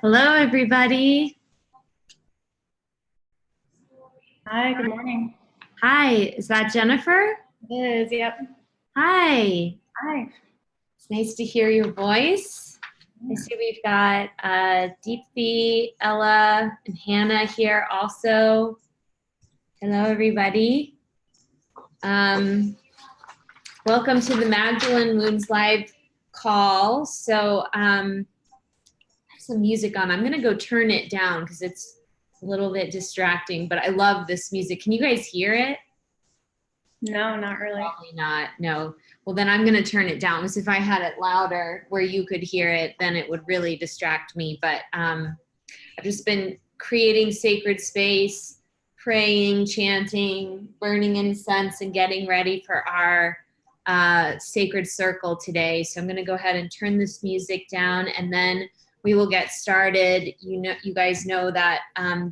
Hello, everybody. Hi, good morning. Hi, is that Jennifer? It is, yep. Hi. Hi. It's nice to hear your voice. I see we've got Deepthi, Ella, and Hannah here also. Hello, everybody. Welcome to the Magdalene Moons Live call. So I have some music on. I'm going to go turn it down because it's a little bit distracting, but I love this music. Can you guys hear it? No, not really. Probably not, no. Well, then I'm gonna turn it down, because if I had it louder where you could hear it, then it would really distract me. But I've just been creating sacred space, praying, chanting, burning incense, and getting ready for our sacred circle today. So I'm gonna go ahead and turn this music down, and then we will get started. You guys know that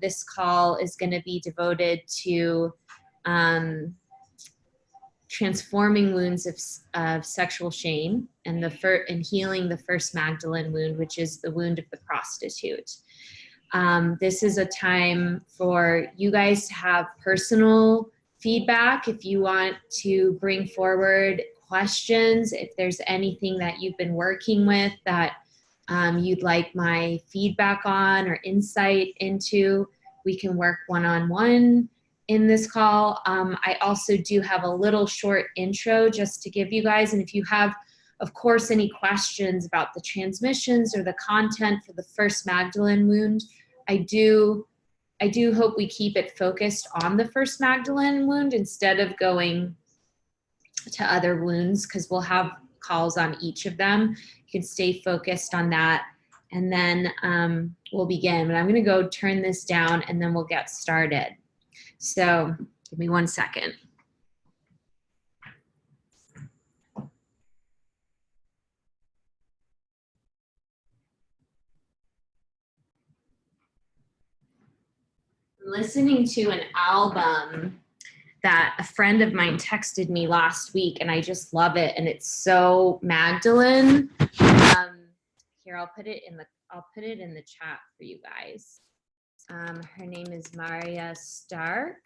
this call is going to be devoted to transforming wounds of sexual shame and healing the first Magdalene wound, which is the wound of the prostitute. This is a time for you guys to have personal feedback. If you want to bring forward questions, if there's anything that you've been working with that you'd like my feedback on or insight into, we can work one-on-one in this call. I also do have a little short intro just to give you guys, and if you have, of course, any questions about the transmissions or the content for the first Magdalene wound, I do hope we keep it focused on the first Magdalene wound instead of going to other wounds, because we'll have calls on each of them. You can stay focused on that, and then we'll begin. But I'm going to go turn this down, and then we'll get started. So give me 1 second. I'm listening to an album that a friend of mine texted me last week, and I just love it, and it's so Magdalene. Here, I'll put it in the chat for you guys. Her name is Maria Stark.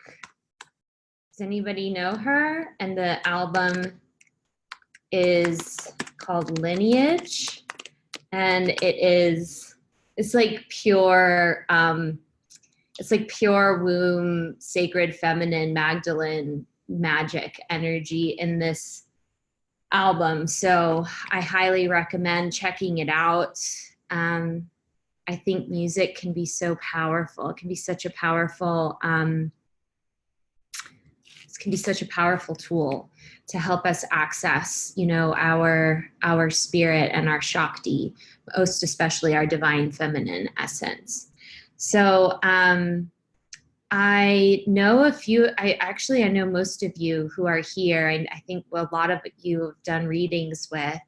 Does anybody know her? And the album is called Lineage, and it's like pure womb, sacred feminine Magdalene magic energy in this album. So I highly recommend checking it out. I think music can be so powerful. It can be such a powerful, tool to help us access, our spirit and our Shakti, most especially our divine feminine essence. So I know I know most of you who are here, and I think a lot of you have done readings with.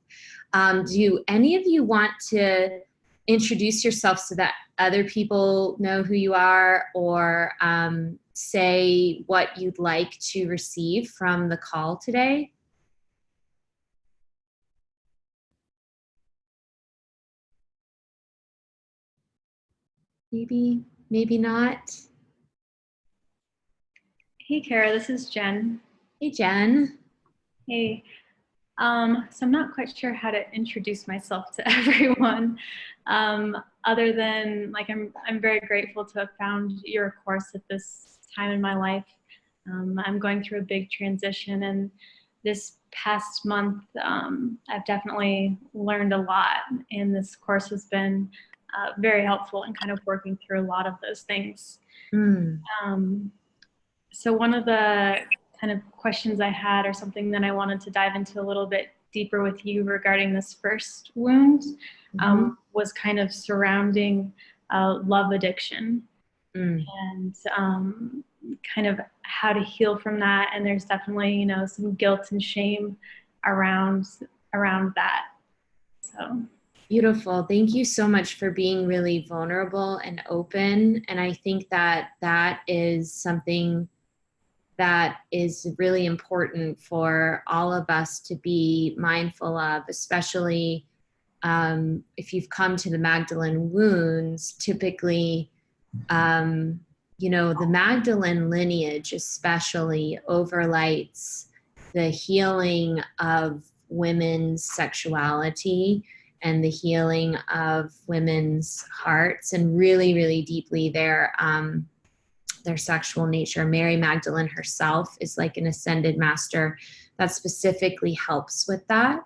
Do any of you want to introduce yourself so that other people know who you are, or say what you'd like to receive from the call today? Maybe not. Hey, Kara, this is Jen. Hey, Jen. Hey. So I'm not quite sure how to introduce myself to everyone, other than I'm very grateful to have found your course at this time in my life. I'm going through a big transition, and this past month I've definitely learned a lot, and this course has been very helpful in kind of working through a lot of those things. So one of the kind of questions I had, or, that I wanted to dive into a little bit deeper with you regarding this first wound, was kind of surrounding love addiction and kind of how to heal from that. And there's definitely, some guilt and shame around that. So. Beautiful. Thank you so much for being really vulnerable and open. And I think that is something that is really important for all of us to be mindful of, especially if you've come to the Magdalene wounds. Typically, the Magdalene lineage especially overlights the healing of women's sexuality and the healing of women's hearts, and really, really deeply their sexual nature. Mary Magdalene herself is like an ascended master that specifically helps with that.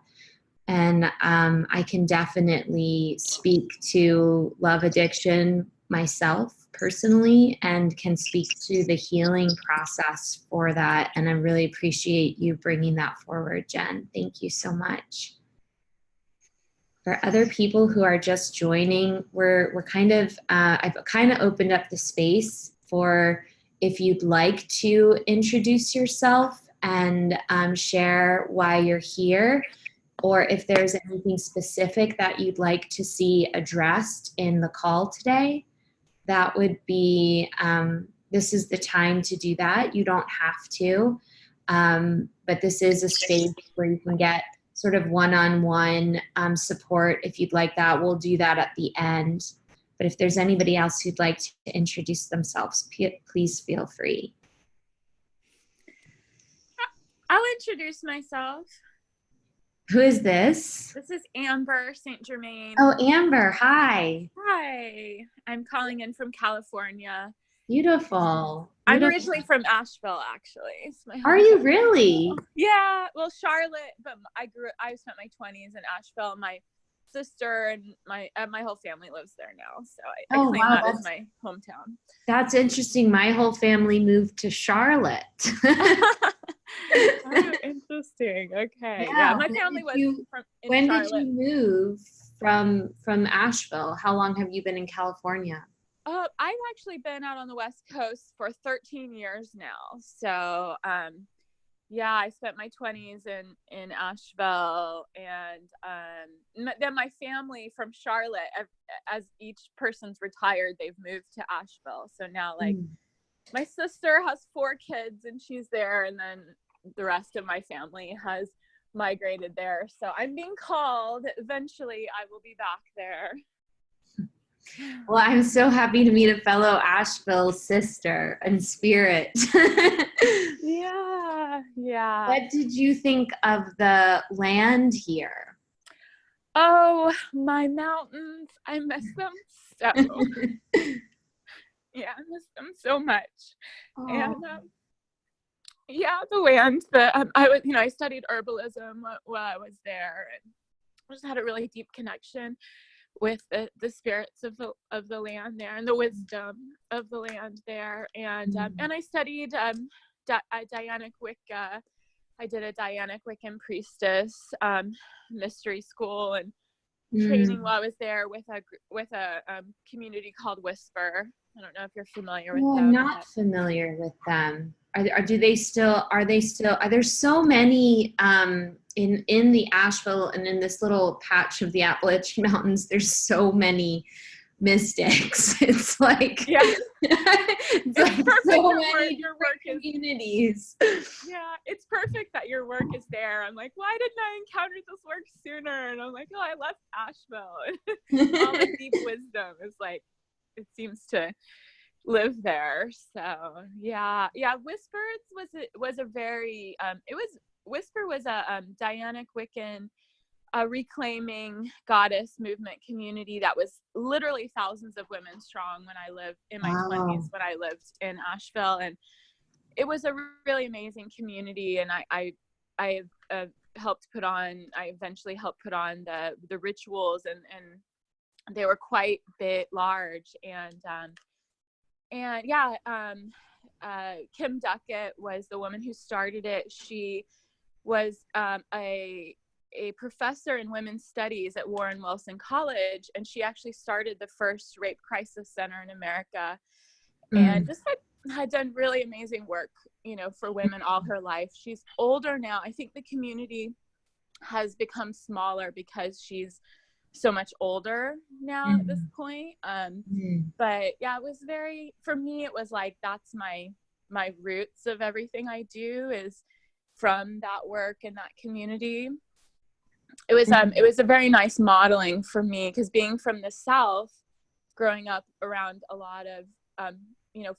And I can definitely speak to love addiction myself personally, and can speak to the healing process for that. And I really appreciate you bringing that forward, Jen. Thank you so much. For other people who are just joining, we're kind of, I've kind of opened up the space for if you'd like to introduce yourself and share why you're here. or if there's anything specific that you'd like to see addressed in the call today, that would be, this is the time to do that. You don't have to, but this is a space where you can get sort of one-on-one support. If you'd like that, we'll do that at the end. But if there's anybody else who'd like to introduce themselves, please feel free. I'll introduce myself. Who is this? This is Amber St. Germain. Oh, Amber, hi. Hi. I'm calling in from California. Beautiful. I'm originally from Asheville, actually. Are you really? Yeah. Well, Charlotte, but I spent my 20s in Asheville. My sister and my whole family lives there now. So I claim that as my hometown. That's interesting. My whole family moved to Charlotte. Oh, interesting. Okay. Yeah, my family was from When Charlotte. did you move from Asheville? How long have you been in California? I've actually been out on the West Coast for 13 years now. So, yeah, I spent my 20s in Asheville, and then my family from Charlotte, as each person's retired, they've moved to Asheville. So now, like, my sister has 4 kids and she's there, and then the rest of my family has migrated there. So I'm being called. Eventually, I will be back there. Well, I'm so happy to meet a fellow Asheville sister in spirit. Yeah. What did you think of the land here? Oh, my mountains. I miss them so. Yeah, I miss them so much. Oh. And yeah, the land that I studied herbalism while I was there, and just had a really deep connection with the spirits of the land there and the wisdom of the land there. And I studied Dianic Wicca. I did a Dianic Wiccan priestess mystery school and training while I was there with a community called Whisper. I don't know if you're familiar with them. I'm not familiar with them. Are there so many in the Asheville and in this little patch of the Appalachian Mountains? There's so many mystics. It's like, it's like so many your work communities. Yeah, it's perfect that your work is there. I'm like, why didn't I encounter this work sooner? And I'm like, oh, I left Asheville. All the deep wisdom is like, it seems to live there. So yeah, Whispers was a very Whisper was a Dianic Wiccan, a reclaiming goddess movement community that was literally thousands of women strong when I lived in my 20s, when I lived in Asheville. And it was a really amazing community. And I eventually helped put on the rituals, and they were quite large. Kim Duckett was the woman who started it. She was a professor in women's studies at Warren Wilson College, and she actually started the first rape crisis center in America, and just had done really amazing work, for women all her life. She's older now. I think the community has become smaller because she's so much older now at this point. But yeah, it was for me, it was like, that's my roots of everything I do is from that work and that community. It was a very nice modeling for me, because being from the South, growing up around a lot of,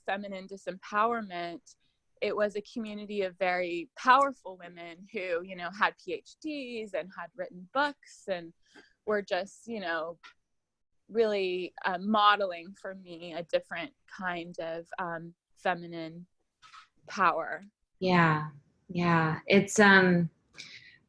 feminine disempowerment, it was a community of very powerful women who, had PhDs and had written books and were just, really modeling for me a different kind of feminine power. Yeah. It's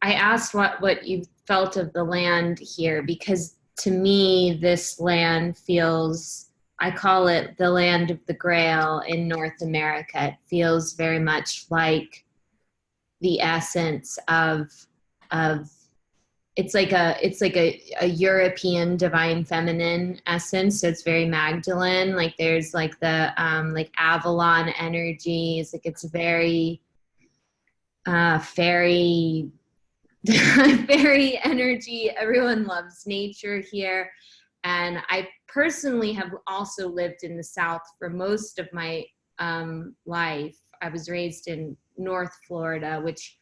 I asked what you felt of the land here, because to me this land feels, I call it the land of the Grail in North America. It feels very much like the essence of it's like a European divine feminine essence. So it's very Magdalene. Like there's like the like Avalon energy. It's like, it's very fairy very energy. Everyone loves nature here. And I personally have also lived in the South for most of my life. I was raised in North Florida, which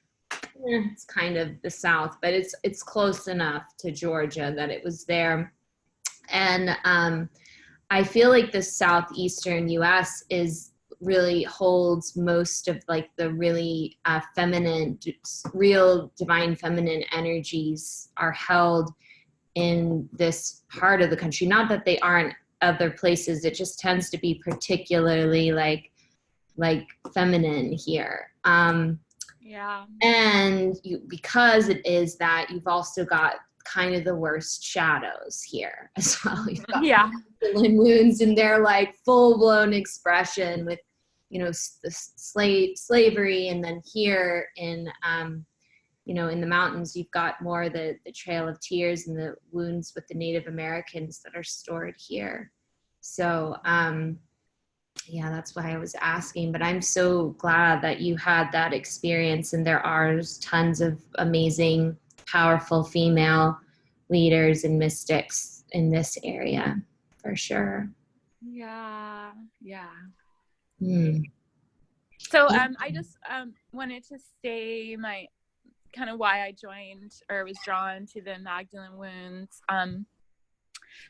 it's kind of the South, but it's close enough to Georgia that it was there. And I feel like the southeastern U.S. is really holds most of like the really feminine, real divine feminine energies are held in this part of the country. Not that they aren't other places. It just tends to be particularly like feminine here. Yeah. And because it is that, you've also got kind of the worst shadows here as well. You've got Magdalene wounds in their like full blown expression with, the slavery, and then here in in the mountains, you've got more the Trail of Tears and the wounds with the Native Americans that are stored here. So, yeah, that's why I was asking, but I'm so glad that you had that experience, and there are tons of amazing, powerful female leaders and mystics in this area, for sure. Yeah. Mm. So I just wanted to say my kind of why I joined or was drawn to the Magdalene wounds.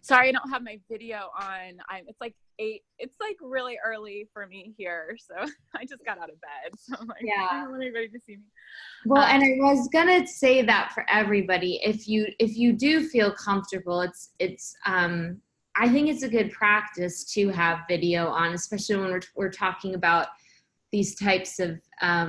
Sorry, I don't have my video on. It's like 8. It's like really early for me here, so I just got out of bed. So I'm like, yeah, I don't want anybody to see me. Well, and I was gonna say that for everybody, if you do feel comfortable, it's I think it's a good practice to have video on, especially when we're talking about these types of I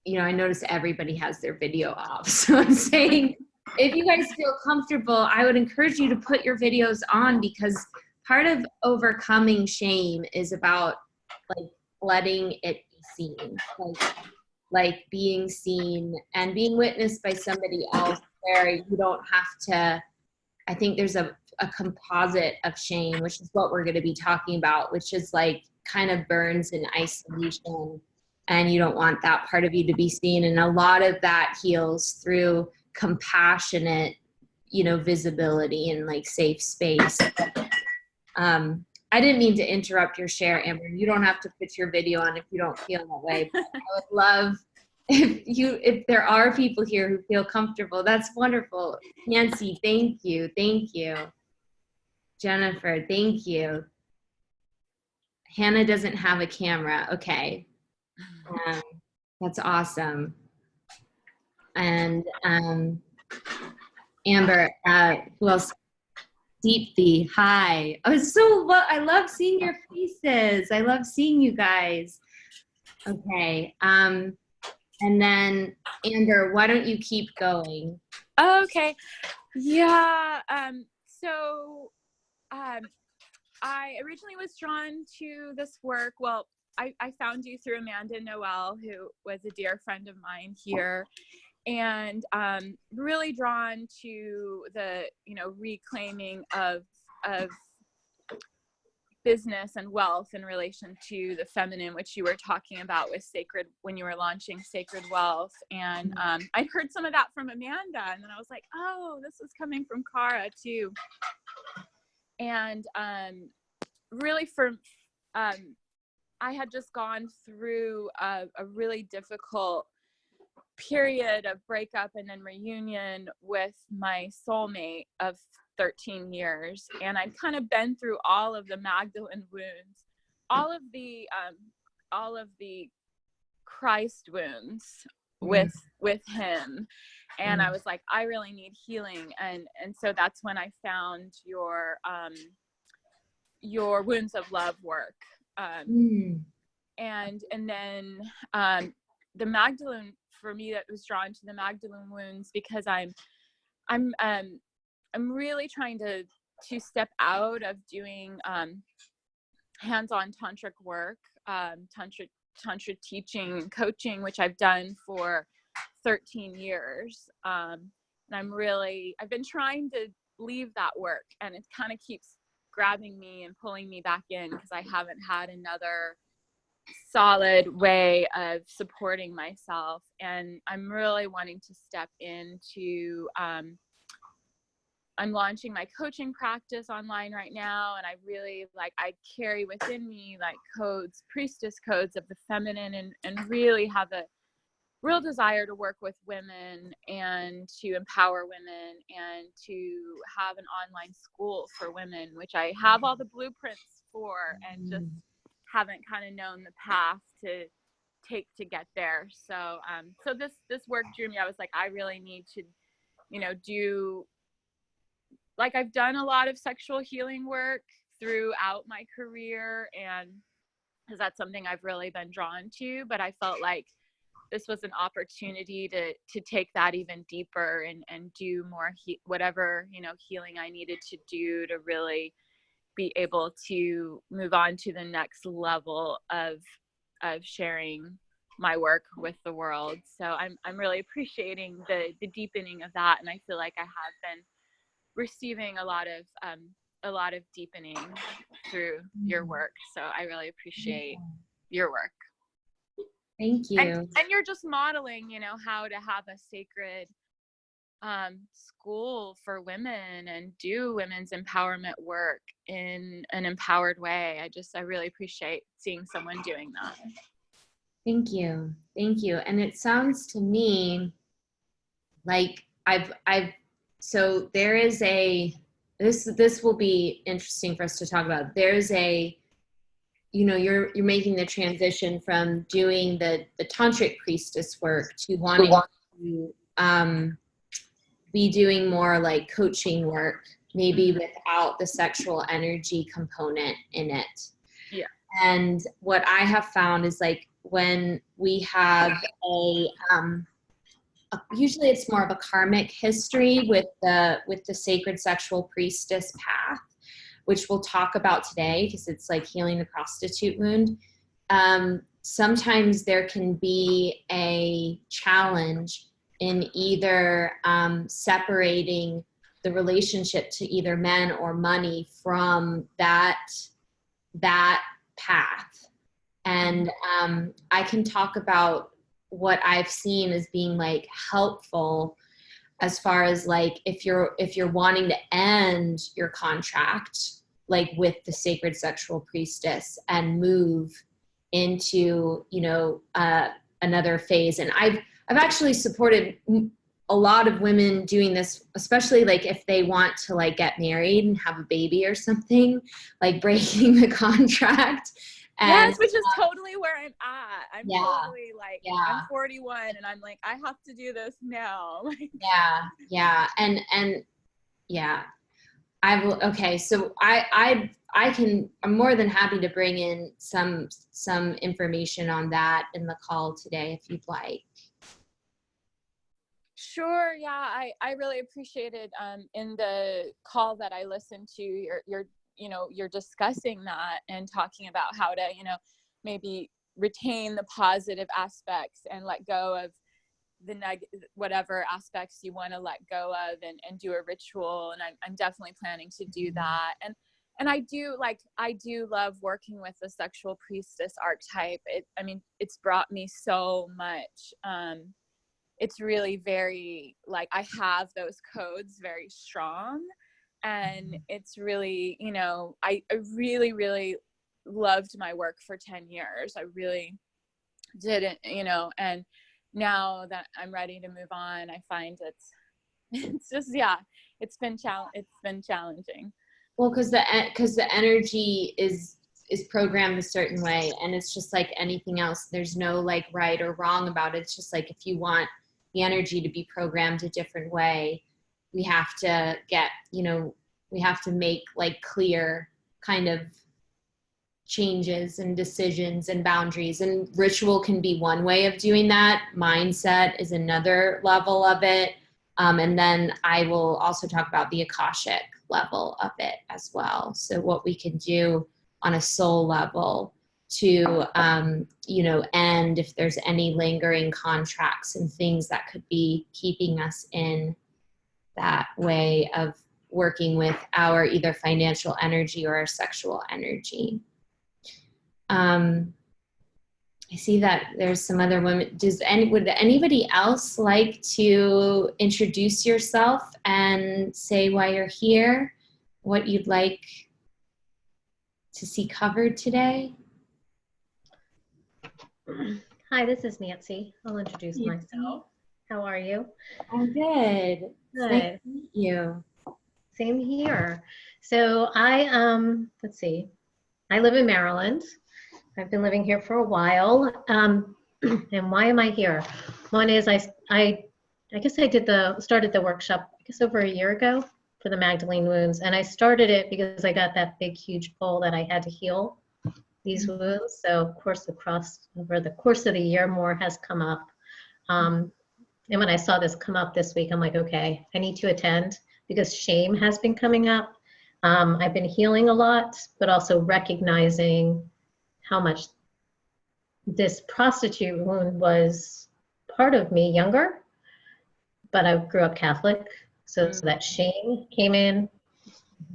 notice everybody has their video off. So I'm saying, if you guys feel comfortable, I would encourage you to put your videos on, because part of overcoming shame is about like letting it be seen, like being seen and being witnessed by somebody else, where you don't have to. I think there's a composite of shame, which is what we're going to be talking about, which is like kind of burns in isolation, and you don't want that part of you to be seen. And a lot of that heals through compassionate, visibility and like safe space. I didn't mean to interrupt your share, Amber. You don't have to put your video on if you don't feel that way. But I would love if there are people here who feel comfortable. That's wonderful. Nancy, thank you. Thank you. Jennifer, thank you. Hannah doesn't have a camera. Okay. That's awesome. And Amber, who else? Deepthi, hi. I love seeing your faces. I love seeing you guys. Okay. And then Amber, why don't you keep going? Okay. Yeah. So I originally was drawn to this work. Well, I found you through Amanda Noel, who was a dear friend of mine here, and really drawn to the reclaiming of business and wealth in relation to the feminine, which you were talking about with sacred, when you were launching Sacred Wealth. And I'd heard some of that from Amanda, and then I was like, oh, this is coming from Cara too. And really I had just gone through a really difficult period of breakup and then reunion with my soulmate of 13 years. And I'd kind of been through all of the Magdalene wounds, all of the Christ wounds with him. And I was like, I really need healing. And so that's when I found your Wounds of Love work. And then the Magdalene, for me, that was drawn to the Magdalene wounds, because I'm really trying to step out of doing hands-on tantric work, tantra teaching and coaching, which I've done for 13 years. And I've been trying to leave that work, and it kind of keeps grabbing me and pulling me back in, because I haven't had another solid way of supporting myself. And I'm really wanting to step into, I'm launching my coaching practice online right now. And I really I carry within me like codes, priestess codes of the feminine, and really have a real desire to work with women and to empower women and to have an online school for women, which I have all the blueprints for and just haven't kind of known the path to take to get there. So so this work drew me. I was like, I really need to, do, I've done a lot of sexual healing work throughout my career, and because that's something I've really been drawn to, but I felt like this was an opportunity to take that even deeper and do more whatever healing I needed to do to really be able to move on to the next level of sharing my work with the world. So I'm really appreciating the deepening of that, and I feel like I have been receiving a lot of deepening through your work. So I really appreciate your work. Thank you. And you're just modeling, how to have a sacred school for women and do women's empowerment work in an empowered way. I really appreciate seeing someone doing that. Thank you. Thank you. And it sounds to me like so there is this will be interesting for us to talk about. There's you're making the transition from doing the tantric priestess work to wanting to be doing more like coaching work, maybe without the sexual energy component in it. Yeah. And what I have found is when we have usually it's more of a karmic history with the sacred sexual priestess path, which we'll talk about today because it's healing the prostitute wound. Sometimes there can be a challenge in either separating the relationship to either men or money from that path. And I can talk about what I've seen as being helpful as far as if you're wanting to end your contract with the sacred sexual priestess and move into another phase. And I've actually supported a lot of women doing this, especially if they want to get married and have a baby or something, breaking the contract. And, yes, which is totally where I'm at. I'm totally I'm 41 and I'm I have to do this now. Yeah. And yeah, okay. So I'm more than happy to bring in some information on that in the call today, if you'd like. Sure. Yeah. I really appreciated, in the call that I listened to, you're discussing that and talking about how to, maybe retain the positive aspects and let go of the whatever aspects you want to let go of, and do a ritual. And I'm definitely planning to do that. And I do love working with the sexual priestess archetype. It's brought me so much. It's really very I have those codes very strong. And it's really, I really, really loved my work for 10 years. I really didn't, and now that I'm ready to move on, I find it's just, it's been challenging. Well, because the energy is programmed a certain way, and it's just like anything else. There's no right or wrong about it. It's just if you want the energy to be programmed a different way, we have to get, we have to make clear kind of changes and decisions and boundaries, and ritual can be one way of doing that. Mindset is another level of it. And then I will also talk about the Akashic level of it as well. So what we can do on a soul level to, end if there's any lingering contracts and things that could be keeping us in that way of working with our either financial energy or our sexual energy. I see that there's some other women. Would anybody else like to introduce yourself and say why you're here, what you'd like to see covered today? Hi, this is Nancy. I'll introduce myself. How are you? I'm good. Good. Nice to meet you. Same here. So let's see. I live in Maryland. I've been living here for a while. And why am I here? One is I guess I started the workshop, I guess over a year ago for the Magdalene wounds. And I started it because I got that big, huge pull that I had to heal these wounds. So of course, over the course of the year, more has come up. And when I saw this come up this week, I'm like, okay, I need to attend because shame has been coming up. I've been healing a lot, but also recognizing how much this prostitute wound was part of me younger, but I grew up Catholic. So that shame came in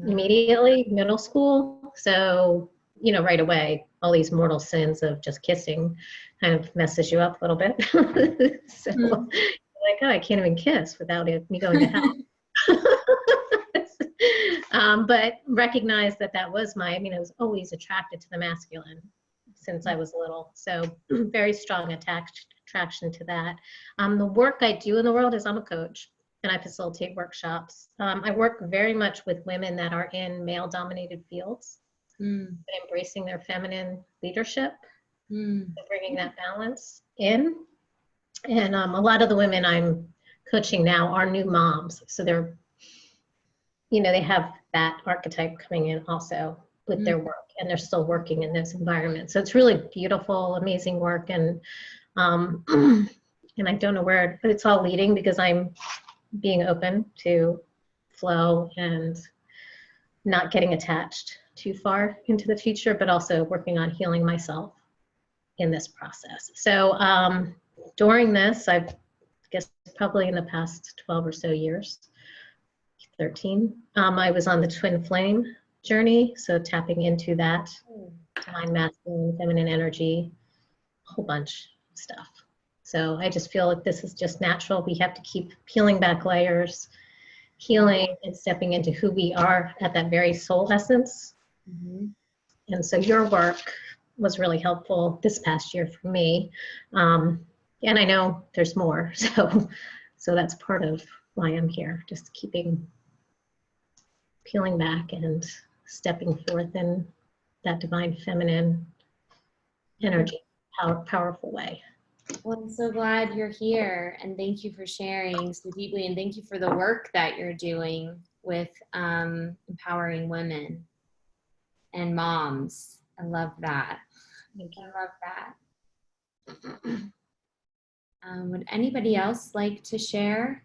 immediately, middle school. So, right away, all these mortal sins of just kissing kind of messes you up a little bit. So like, oh, I can't even kiss without me going to hell. But recognize that was I was always attracted to the masculine since I was little. So very strong attraction to that. The work I do in the world is I'm a coach and I facilitate workshops. I work very much with women that are in male-dominated fields, embracing their feminine leadership, and bringing that balance in. And a lot of the women I'm coaching now are new moms. So they're, they have that archetype coming in also with their work, and they're still working in this environment. So it's really beautiful, amazing work. And and I don't know where it's all leading because I'm being open to flow and not getting attached too far into the future, but also working on healing myself in this process. So during this, I guess probably in the past 12 or so years, 13, I was on the twin flame journey. So tapping into that divine masculine, feminine energy, a whole bunch of stuff. So I just feel like this is just natural. We have to keep peeling back layers, healing and stepping into who we are at that very soul essence. And so your work was really helpful this past year for me. And I know there's more. So that's part of why I'm here, just peeling back and stepping forth in that divine feminine energy, powerful way. Well, I'm so glad you're here, and thank you for sharing so deeply, and thank you for the work that you're doing with empowering women and moms. I love that. I love that. Would anybody else like to share?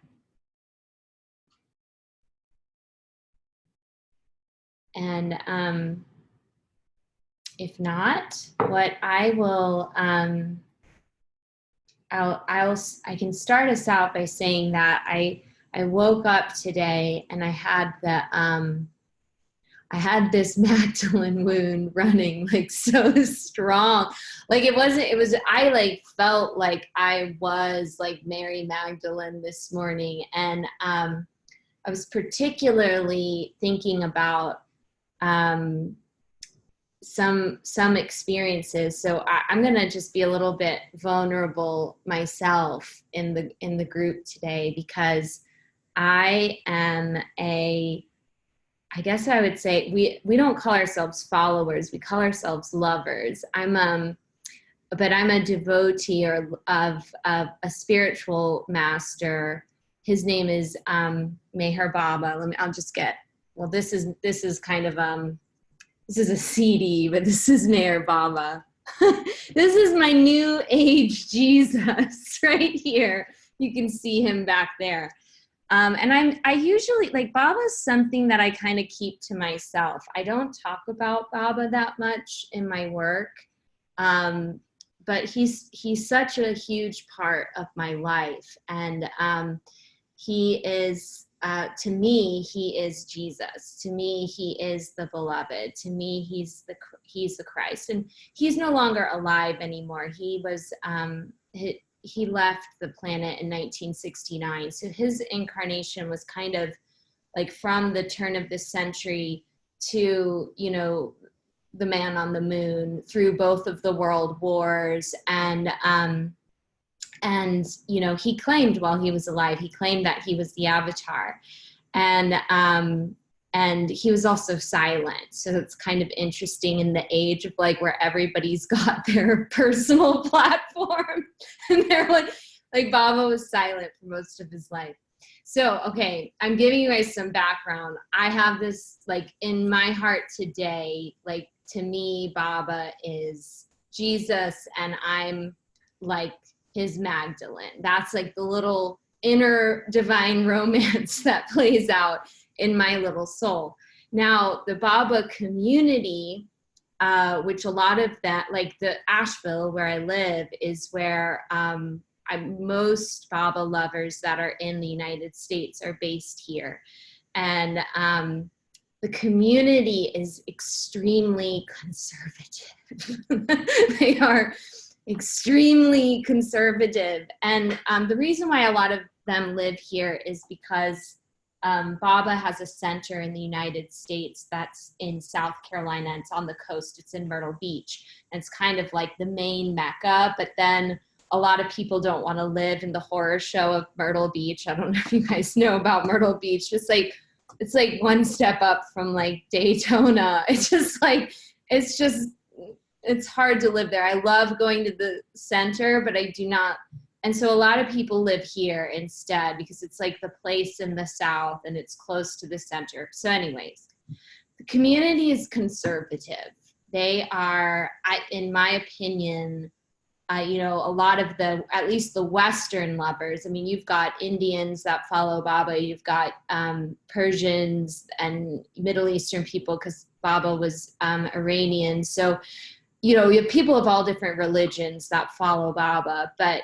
And if not, what I will, I can start us out by saying that I woke up today and I had this Magdalene wound running like so strong. Like I felt like I was like Mary Magdalene this morning. And I was particularly thinking about some experiences. So I'm gonna just be a little bit vulnerable myself in the group today, because I am I guess I would say we don't call ourselves followers, we call ourselves lovers. But I'm a devotee of a spiritual master. His name is Meher Baba. This is kind of this is a CD, but this is Meher Baba. This is my new age Jesus right here. You can see him back there. And I usually, like, Baba's something that I kind of keep to myself. I don't talk about Baba that much in my work. But he's such a huge part of my life. And he is to me, he is Jesus. To me, he is the beloved. To me, he's the Christ, and he's no longer alive anymore. He was he left the planet in 1969. So his incarnation was kind of like from the turn of the century to, you know, the man on the moon, through both of the world wars. And, you know, he claimed while he was alive, he claimed that he was the avatar. And he was also silent. So it's kind of interesting in the age of like where everybody's got their personal platform. And they're like Baba was silent for most of his life. So, okay, I'm giving you guys some background. I have this like in my heart today, like to me, Baba is Jesus and I'm like his Magdalene. That's like the little inner divine romance that plays out in my little soul. Now, the Baba community, which a lot of that, like the Asheville where I live, is where most Baba lovers that are in the United States are based here. And the community is extremely conservative. They are extremely conservative. And the reason why a lot of them live here is because Baba has a center in the United States that's in South Carolina. It's on the coast. It's in Myrtle Beach. And it's kind of like the main Mecca. But then a lot of people don't want to live in the horror show of Myrtle Beach. I don't know if you guys know about Myrtle Beach. It's like one step up from like Daytona. It's hard to live there. I love going to the center, but I do not. And so a lot of people live here instead because it's like the place in the South and it's close to the center. So anyways, the community is conservative. They are, in my opinion, you know, a lot of at least the Western lovers. I mean, you've got Indians that follow Baba. You've got Persians and Middle Eastern people because Baba was Iranian. So, you know, you have people of all different religions that follow Baba, but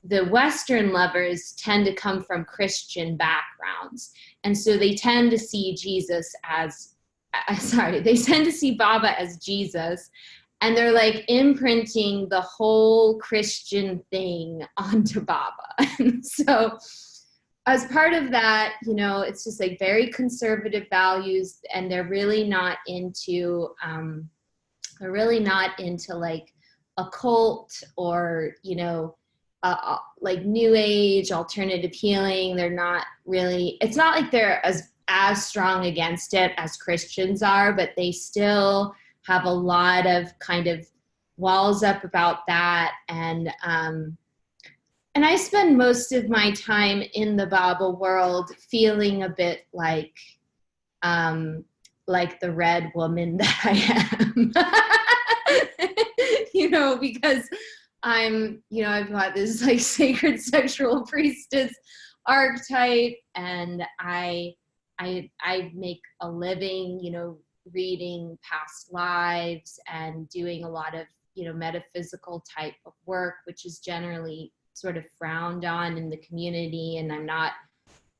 the Western lovers tend to come from Christian backgrounds. And so they tend to see they tend to see Baba as Jesus, and they're like imprinting the whole Christian thing onto Baba. And so as part of that, you know, it's just like very conservative values, and they're really not into like a cult or, you know, like new age alternative healing. They're not really, it's not like they're as strong against it as Christians are, but they still have a lot of kind of walls up about that. And I spend most of my time in the Baba world feeling a bit like the red woman that I am, you know, because I'm, you know, I've got this like sacred sexual priestess archetype, and I make a living, you know, reading past lives and doing a lot of, you know, metaphysical type of work, which is generally sort of frowned on in the community. And I'm not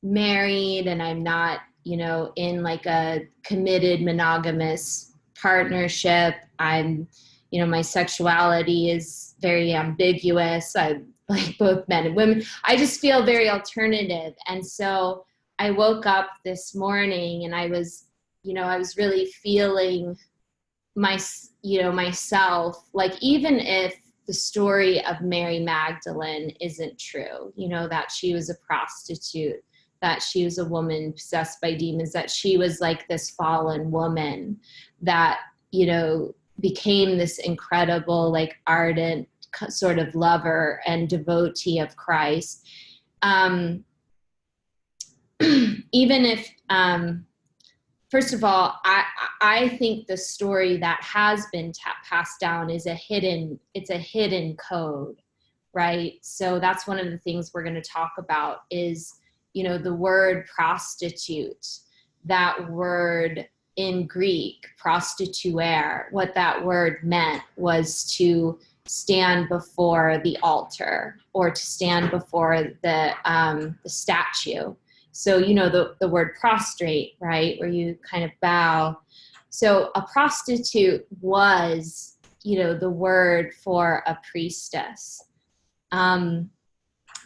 married, and I'm not, you know, in like a committed monogamous partnership. I'm, you know, my sexuality is very ambiguous. I like both men and women. I just feel very alternative. And so I woke up this morning and I was really feeling myself, like, even if the story of Mary Magdalene isn't true, you know, that she was a prostitute, that she was a woman possessed by demons, that she was like this fallen woman that, you know, became this incredible, like, ardent sort of lover and devotee of Christ. Even if, first of all, I think the story that has been passed down is a hidden code, right? So that's one of the things we're going to talk about is, you know, the word prostitute, that word in Greek, prostituere, what that word meant was to stand before the altar or to stand before the statue. So, the word prostrate, right? Where you kind of bow. So a prostitute was, the word for a priestess. And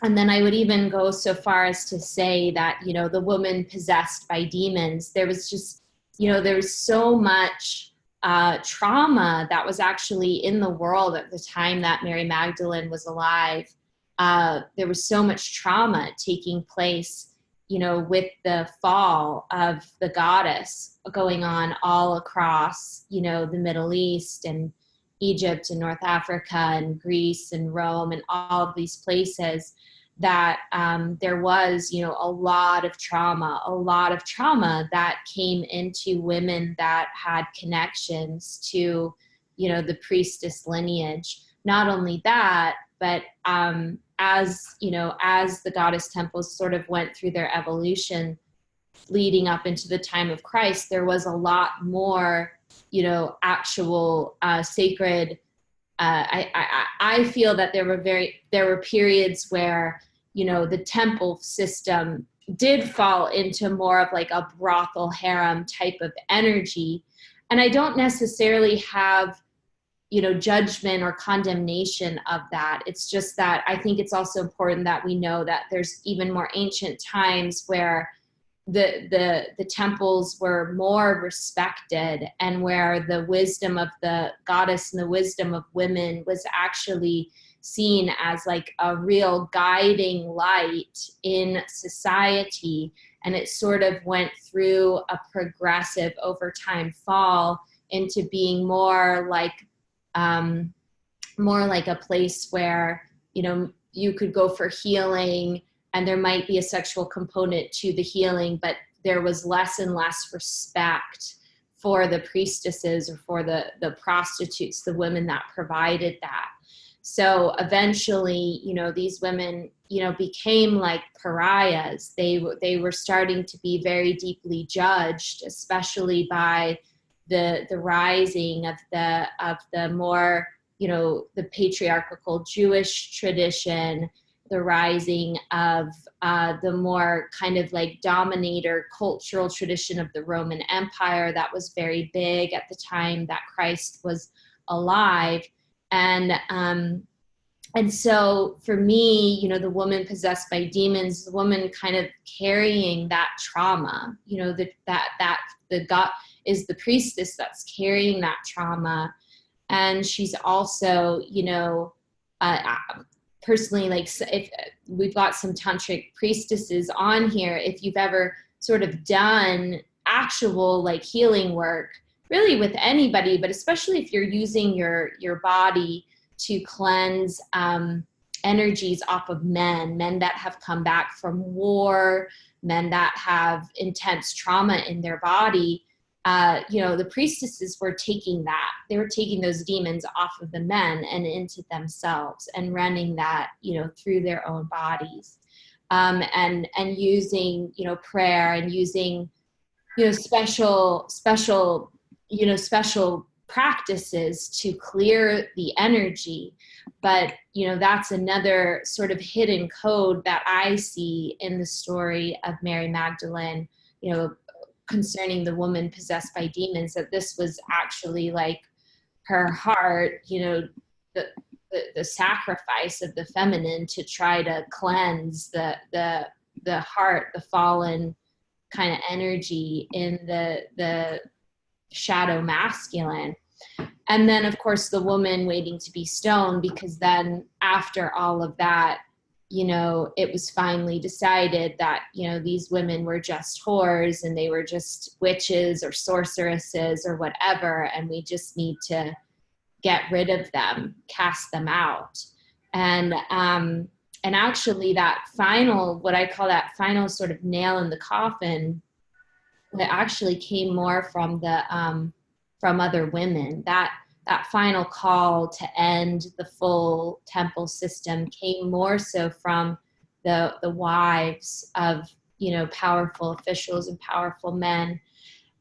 then I would even go so far as to say that, the woman possessed by demons, there was just, there was so much trauma that was actually in the world at the time that Mary Magdalene was alive. There was so much trauma taking place, with the fall of the goddess going on all across, the Middle East and Egypt and North Africa and Greece and Rome and all of these places, that there was, a lot of trauma that came into women that had connections to, the priestess lineage. Not only that, but as the goddess temples sort of went through their evolution leading up into the time of Christ, there was a lot more, actual sacred. I feel that there were periods where, the temple system did fall into more of like a brothel harem type of energy. And I don't necessarily have, judgment or condemnation of that. It's just that I think it's also important that we know that there's even more ancient times where the temples were more respected, and where the wisdom of the goddess and the wisdom of women was actually seen as like a real guiding light in society. And it sort of went through a progressive over time fall into being more like a place where, you could go for healing, and there might be a sexual component to the healing, but there was less and less respect for the priestesses or for the prostitutes, the women that provided that. So eventually, these women, became like pariahs. They were starting to be very deeply judged, especially by the rising of the more, the patriarchal Jewish tradition, the rising of the more kind of like dominator cultural tradition of the Roman Empire that was very big at the time that Christ was alive. And so for me, the woman possessed by demons, the woman kind of carrying that trauma, that the God is the priestess that's carrying that trauma. And she's also, personally, like, if we've got some tantric priestesses on here, if you've ever sort of done actual like healing work, really with anybody, but especially if you're using your body to cleanse energies off of men that have come back from war, men that have intense trauma in their body, the priestesses were taking that. They were taking those demons off of the men and into themselves and running that, through their own bodies, and using, prayer and using, special practices to clear the energy. But, that's another sort of hidden code that I see in the story of Mary Magdalene, concerning the woman possessed by demons, that this was actually like her heart, the sacrifice of the feminine to try to cleanse the heart, the fallen kind of energy in the shadow masculine. And then of course the woman waiting to be stoned, because then after all of that, it was finally decided that, these women were just whores and they were just witches or sorceresses or whatever, and we just need to get rid of them, cast them out. And actually that final, what I call that final sort of nail in the coffin, that actually came more from from other women. That final call to end the full temple system came more so from the wives of, powerful officials and powerful men.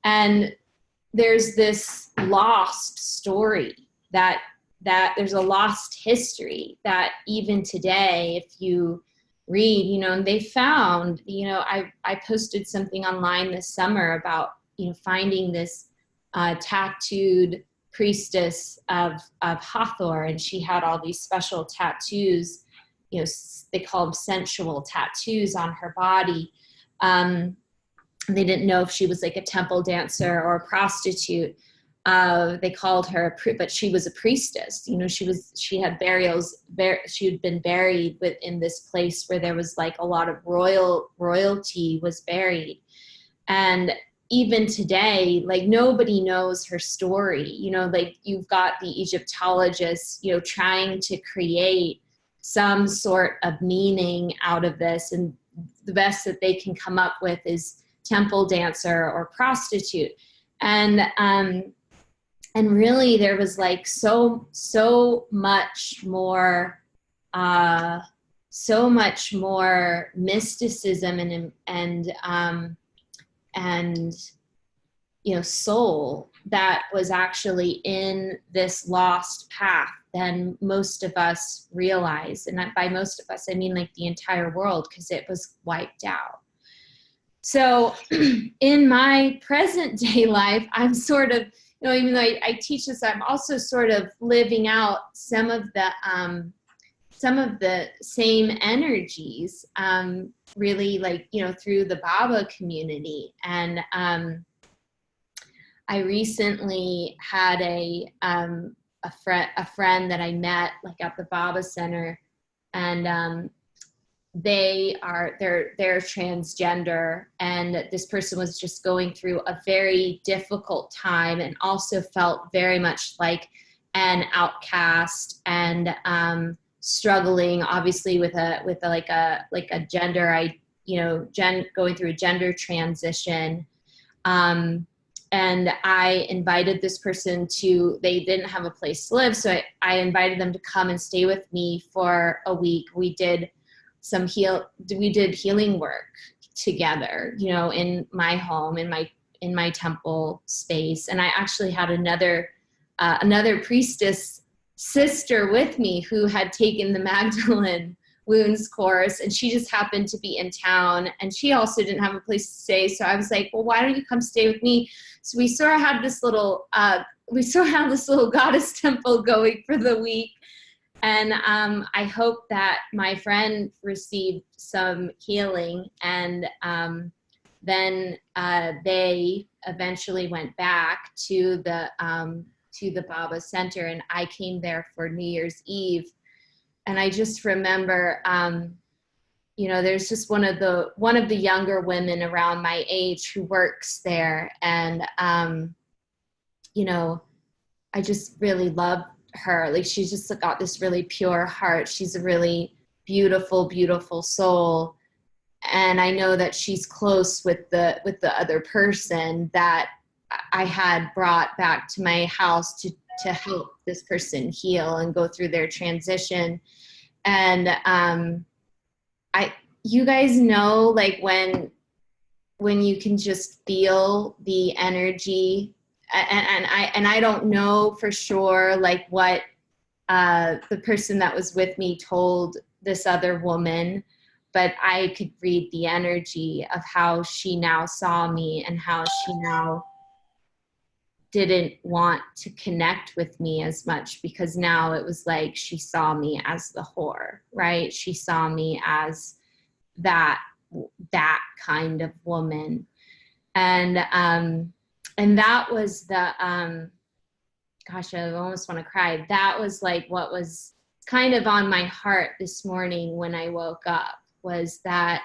And there's this lost story that there's a lost history that even today, if you read, and they found, I posted something online this summer about, finding this tattooed priestess of Hathor, and she had all these special tattoos, they call them sensual tattoos on her body. They didn't know if she was like a temple dancer or a prostitute. They called her, but she was a priestess. She had burials. She had been buried within this place where there was like a lot of royalty was buried. And even today, like nobody knows her story. Like you've got the Egyptologists, trying to create some sort of meaning out of this, and the best that they can come up with is temple dancer or prostitute. And really there was like so much more mysticism and soul that was actually in this lost path than most of us realize. And by most of us, I mean like the entire world, because it was wiped out. So in my present day life, I'm sort of, even though I teach this, I'm also sort of living out some of the same energies, really, like, through the Baba community. And I recently had a friend that I met like at the Baba Center, and they're transgender, and this person was just going through a very difficult time and also felt very much like an outcast, and struggling obviously with a gender, going through a gender transition. And I invited this person they didn't have a place to live, so I invited them to come and stay with me for a week. We did healing work together, in my home, in my temple space. And I actually had another priestess sister with me who had taken the Magdalene wounds course, and she just happened to be in town, and she also didn't have a place to stay. So I was like, well, why don't you come stay with me? So we sort of had this little goddess temple going for the week. And I hope that my friend received some healing, and then they eventually went back to the Baba Center, and I came there for New Year's Eve. And I just remember, there's just one of the younger women around my age who works there, and I just really love her. Like, she's just got this really pure heart. She's a really beautiful, beautiful soul. And I know that she's close with the other person that I had brought back to my house to help this person heal and go through their transition. And you guys know, like, when you can just feel the energy, and I don't know for sure like what the person that was with me told this other woman, but I could read the energy of how she now saw me, and how she now didn't want to connect with me as much, because now it was like she saw me as the whore, right? She saw me as that kind of woman. And that was the, gosh, I almost want to cry. That was like what was kind of on my heart this morning when I woke up, was that,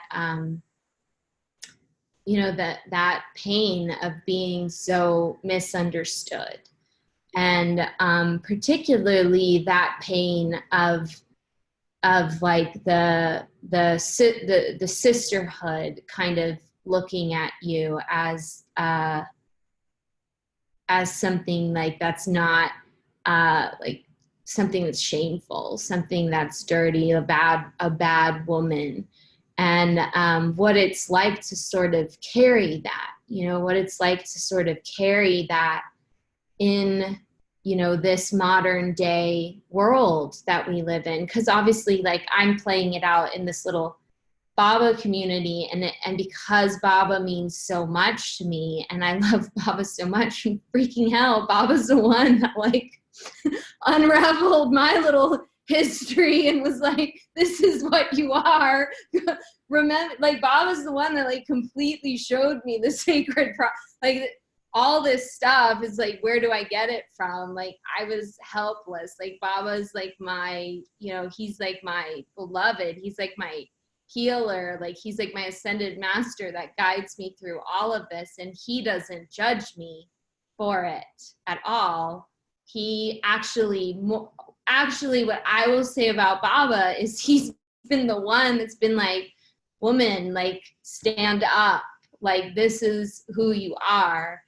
that pain of being so misunderstood. And particularly that pain of like the sisterhood kind of looking at you as something like that's not like something that's shameful, something that's dirty, a bad woman. And what it's like to sort of carry that, what it's like to sort of carry that in, this modern day world that we live in. Because obviously, like, I'm playing it out in this little Baba community, and because Baba means so much to me, and I love Baba so much, freaking hell, Baba's the one that like unraveled my little history and was like, this is what you are. Remember, like Baba's the one that like completely showed me the sacred, like all this stuff is like, where do I get it from? Like I was helpless. Like Baba's like my, you know, he's like my beloved. He's like my healer. Like he's like my ascended master that guides me through all of this. And he doesn't judge me for it at all. He actually, what I will say about Baba is he's been the one that's been like, woman, like stand up. Like this is who you are.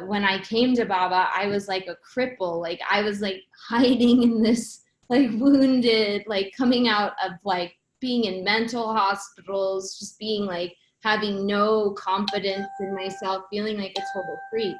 When I came to Baba, I was like a cripple. Like I was like hiding in this, like wounded, like coming out of like being in mental hospitals, just being like having no confidence in myself, feeling like a total freak.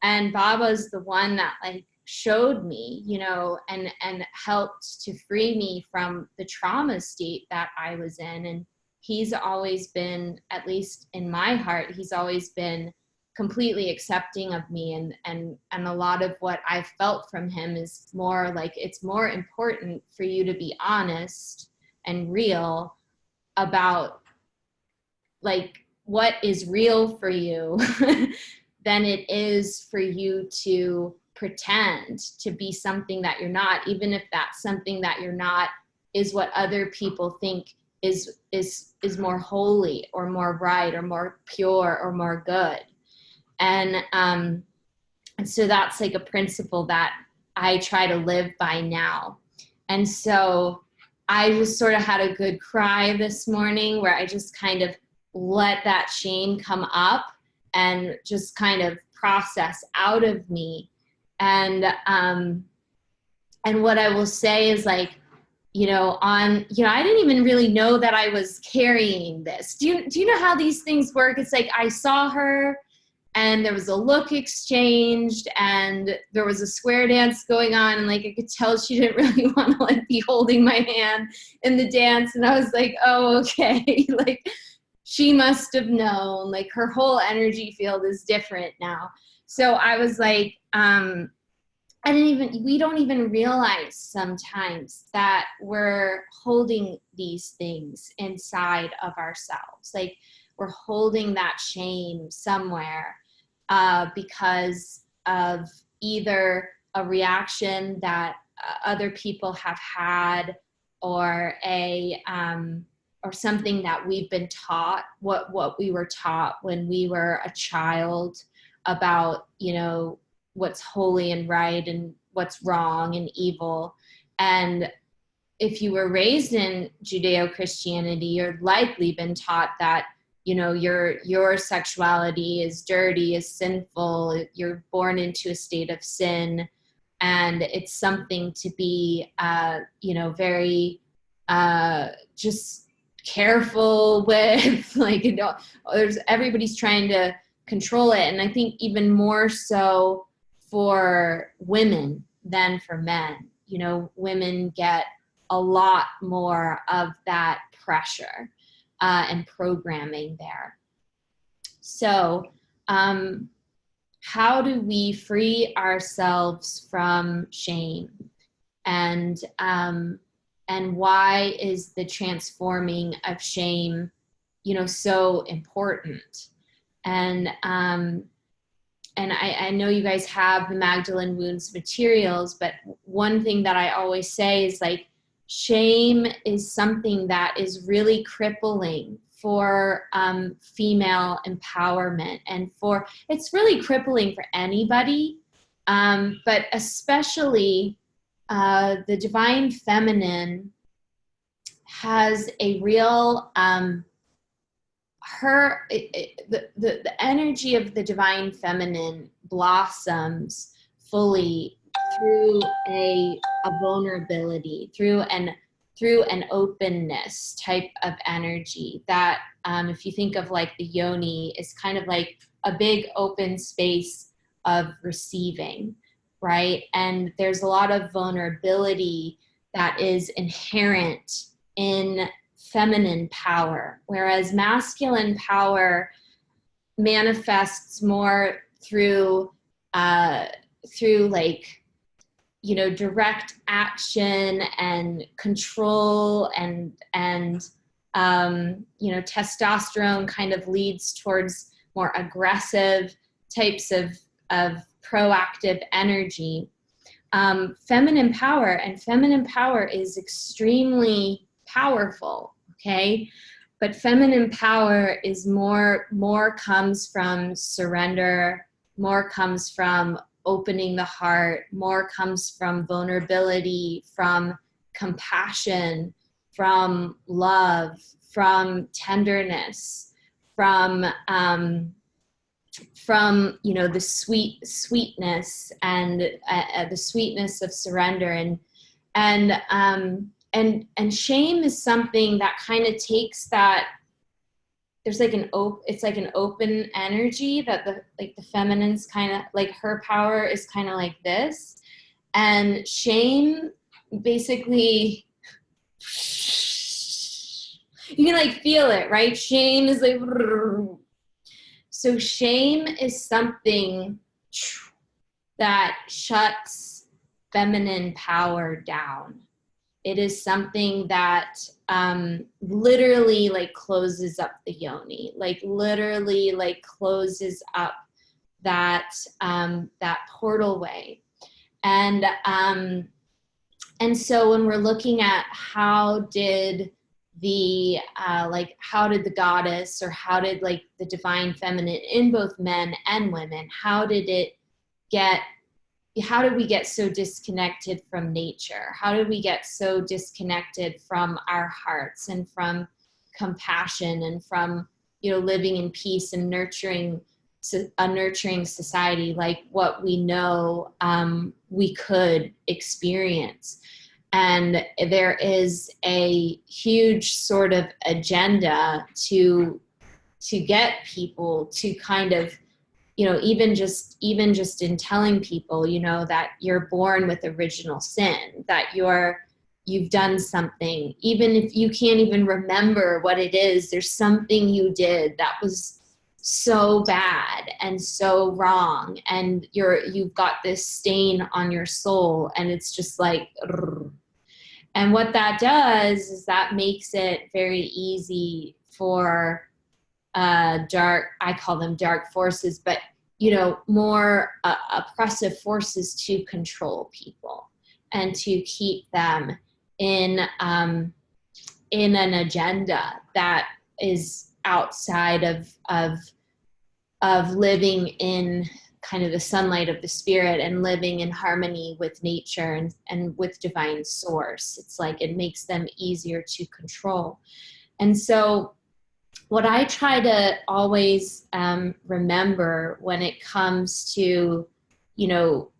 And Baba's the one that like showed me, you know, and helped to free me from the trauma state that I was in. And he's always been, at least in my heart, he's always been completely accepting of me, and a lot of what I've felt from him is more like, it's more important for you to be honest and real about like what is real for you than it is for you to pretend to be something that you're not, even if that something that you're not is what other people think is more holy or more right or more pure or more good. And so that's like a principle that I try to live by now. And so I just sort of had a good cry this morning where I just kind of let that shame come up and just kind of process out of me. And what I will say is like, you know, I didn't even really know that I was carrying this. Do you know how these things work? It's like I saw her and there was a look exchanged and there was a square dance going on, and like I could tell she didn't really want to like be holding my hand in the dance. And I was like, oh, okay. Like she must have known, like her whole energy field is different now. So I was like, we don't even realize sometimes that we're holding these things inside of ourselves. Like we're holding that shame somewhere because of either a reaction that other people have had, or or something that we've been taught, what we were taught when we were a child about, you know, what's holy and right and what's wrong and evil. And if you were raised in Judeo-Christianity, you're likely been taught that, you know, your sexuality is dirty, is sinful, you're born into a state of sin, and it's something to be, you know, very just careful with. Like, you know, everybody's trying to control it. And I think even more so for women than for men. You know, women get a lot more of that pressure and programming there. So how do we free ourselves from shame? And why is the transforming of shame, you know, so important? And I know you guys have the Magdalene Wounds materials, but one thing that I always say is like, shame is something that is really crippling for female empowerment, and it's really crippling for anybody, but especially the divine feminine has a real, the energy of the divine feminine blossoms fully through a vulnerability, through an openness type of energy that, if you think of like the yoni, is kind of like a big open space of receiving, right? And there's a lot of vulnerability that is inherent in feminine power, whereas masculine power manifests more through like, you know, direct action and control, and you know, testosterone kind of leads towards more aggressive types of proactive energy. Feminine power is extremely powerful, okay? But feminine power is more comes from surrender, more comes from opening the heart, more comes from vulnerability, from compassion, from love, from tenderness, from you know, the sweetness and the sweetness of surrender, and shame is something that kind of takes that. There's like it's like an open energy that the feminine's kind of like, her power is kind of like this, and shame basically, you can like feel it, right? Shame is like, so shame is something that shuts feminine power down. It is something that literally like closes up the yoni, like literally like closes up that that portal way. And so when we're looking at how did the goddess, or how did like the divine feminine in both men and women, how did we get so disconnected from nature? How did we get so disconnected from our hearts and from compassion and from, you know, living in peace and nurturing a nurturing society like what we know we could experience? And there is a huge sort of agenda to get people to kind of, you know, even just in telling people, you know, that you're born with original sin, that you've done something, even if you can't even remember what it is, there's something you did that was so bad and so wrong, and you've got this stain on your soul, and it's just like, and what that does is that makes it very easy for I call them dark forces, but, you know, more oppressive forces to control people and to keep them in an agenda that is outside of living in kind of the sunlight of the spirit and living in harmony with nature and with divine source. It's like it makes them easier to control. And so what I try to always remember when it comes to, you know,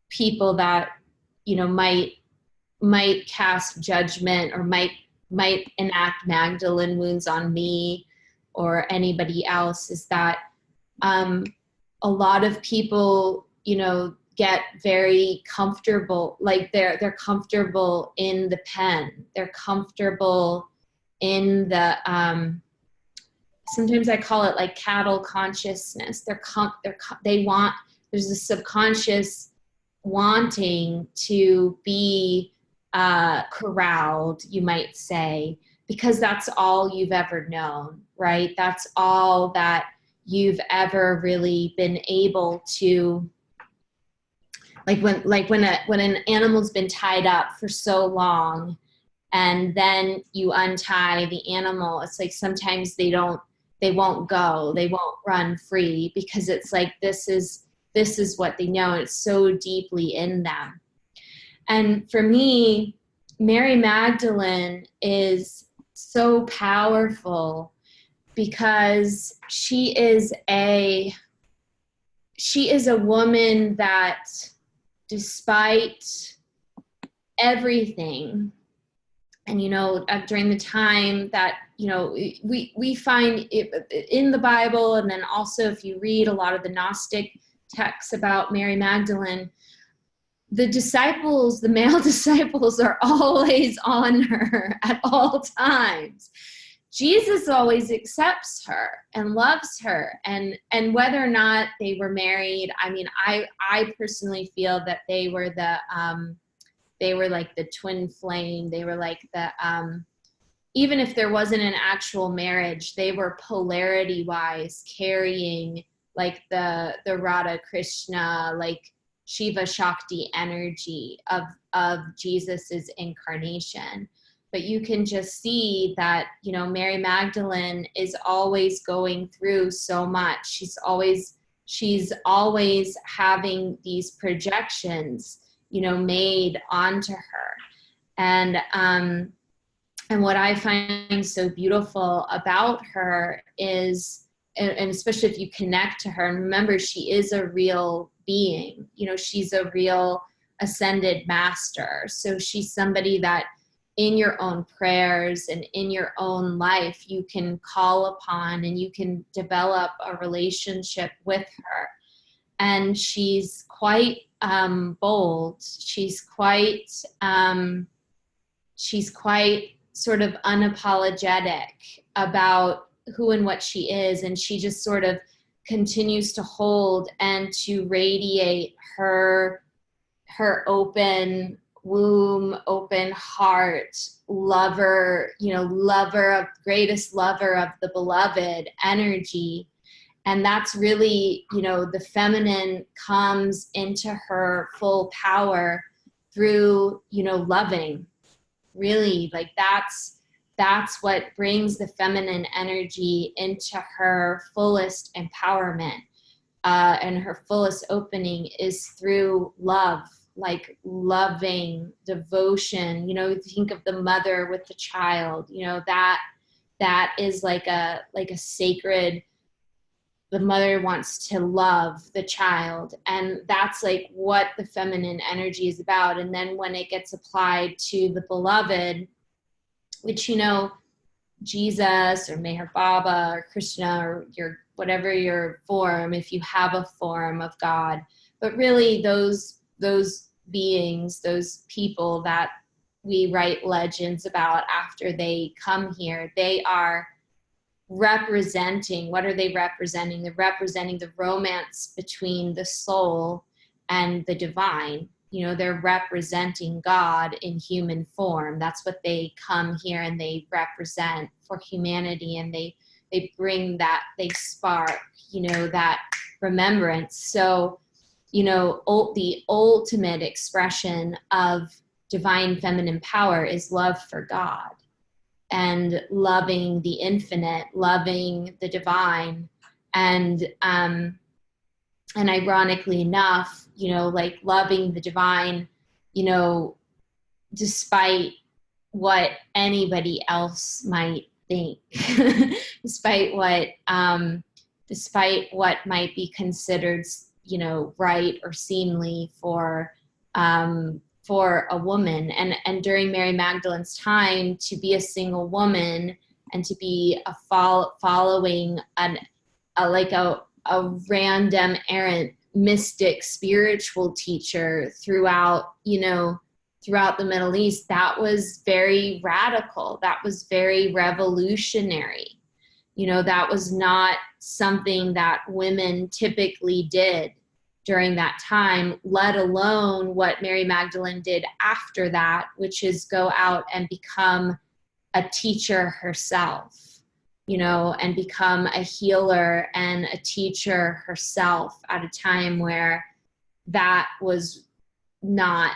people that, you know, might cast judgment or might enact Magdalene wounds on me or anybody else, is that a lot of people, you know, get very comfortable, like they're comfortable in the pen, they're comfortable in the sometimes I call it like cattle consciousness. They want, there's a subconscious wanting to be corralled, you might say, because that's all you've ever known, right? That's all that you've ever really been able to, like when an animal's been tied up for so long, and then you untie the animal, it's like sometimes they won't go, they won't run free, because it's like this is what they know, and it's so deeply in them. And for me, Mary Magdalene is so powerful because she is a woman that, despite everything, and, you know, during the time that, you know, we find it in the Bible, and then also if you read a lot of the Gnostic texts about Mary Magdalene, the male disciples are always on her at all times. Jesus always accepts her and loves her. And whether or not they were married, I mean, I personally feel that they were like the twin flame. They were like the, even if there wasn't an actual marriage, they were polarity wise carrying like the Radha Krishna, like Shiva Shakti energy of Jesus's incarnation. But you can just see that, you know, Mary Magdalene is always going through so much. She's always having these projections, you know, made onto her. And what I find so beautiful about her is, and especially if you connect to her, and remember, she is a real being, you know, she's a real ascended master. So she's somebody that in your own prayers and in your own life, you can call upon and you can develop a relationship with her. And she's quite bold. She's quite sort of unapologetic about who and what she is. And she just sort of continues to hold and to radiate her open womb, open heart, lover, you know, greatest lover of the beloved energy. And that's really, you know, the feminine comes into her full power through, you know, loving. Really, like that's what brings the feminine energy into her fullest empowerment, and her fullest opening is through love, like loving devotion. You know, think of the mother with the child, you know, that is like a sacred, the mother wants to love the child, and that's like what the feminine energy is about. And then when it gets applied to the beloved, which, you know, Jesus or Meher Baba or Krishna or your whatever your form, if you have a form of God, but really those beings, those people that we write legends about after they come here, they are representing, what are they representing? They're representing the romance between the soul and the divine. You know, they're representing God in human form. That's what they come here and they represent for humanity. And they bring that, they spark, you know, that remembrance. So, you know, the ultimate expression of divine feminine power is love for God. And loving the infinite, loving the divine, and ironically enough, you know, like loving the divine, you know, despite what anybody else might think, despite what might be considered, you know, right or seemly for a woman. And during Mary Magdalene's time, to be a single woman and to be following a random errant mystic spiritual teacher throughout the Middle East, that was very radical. That was very revolutionary. You know, that was not something that women typically did during that time, let alone what Mary Magdalene did after that, which is go out and become a teacher herself, you know, and become a healer and a teacher herself at a time where that was not,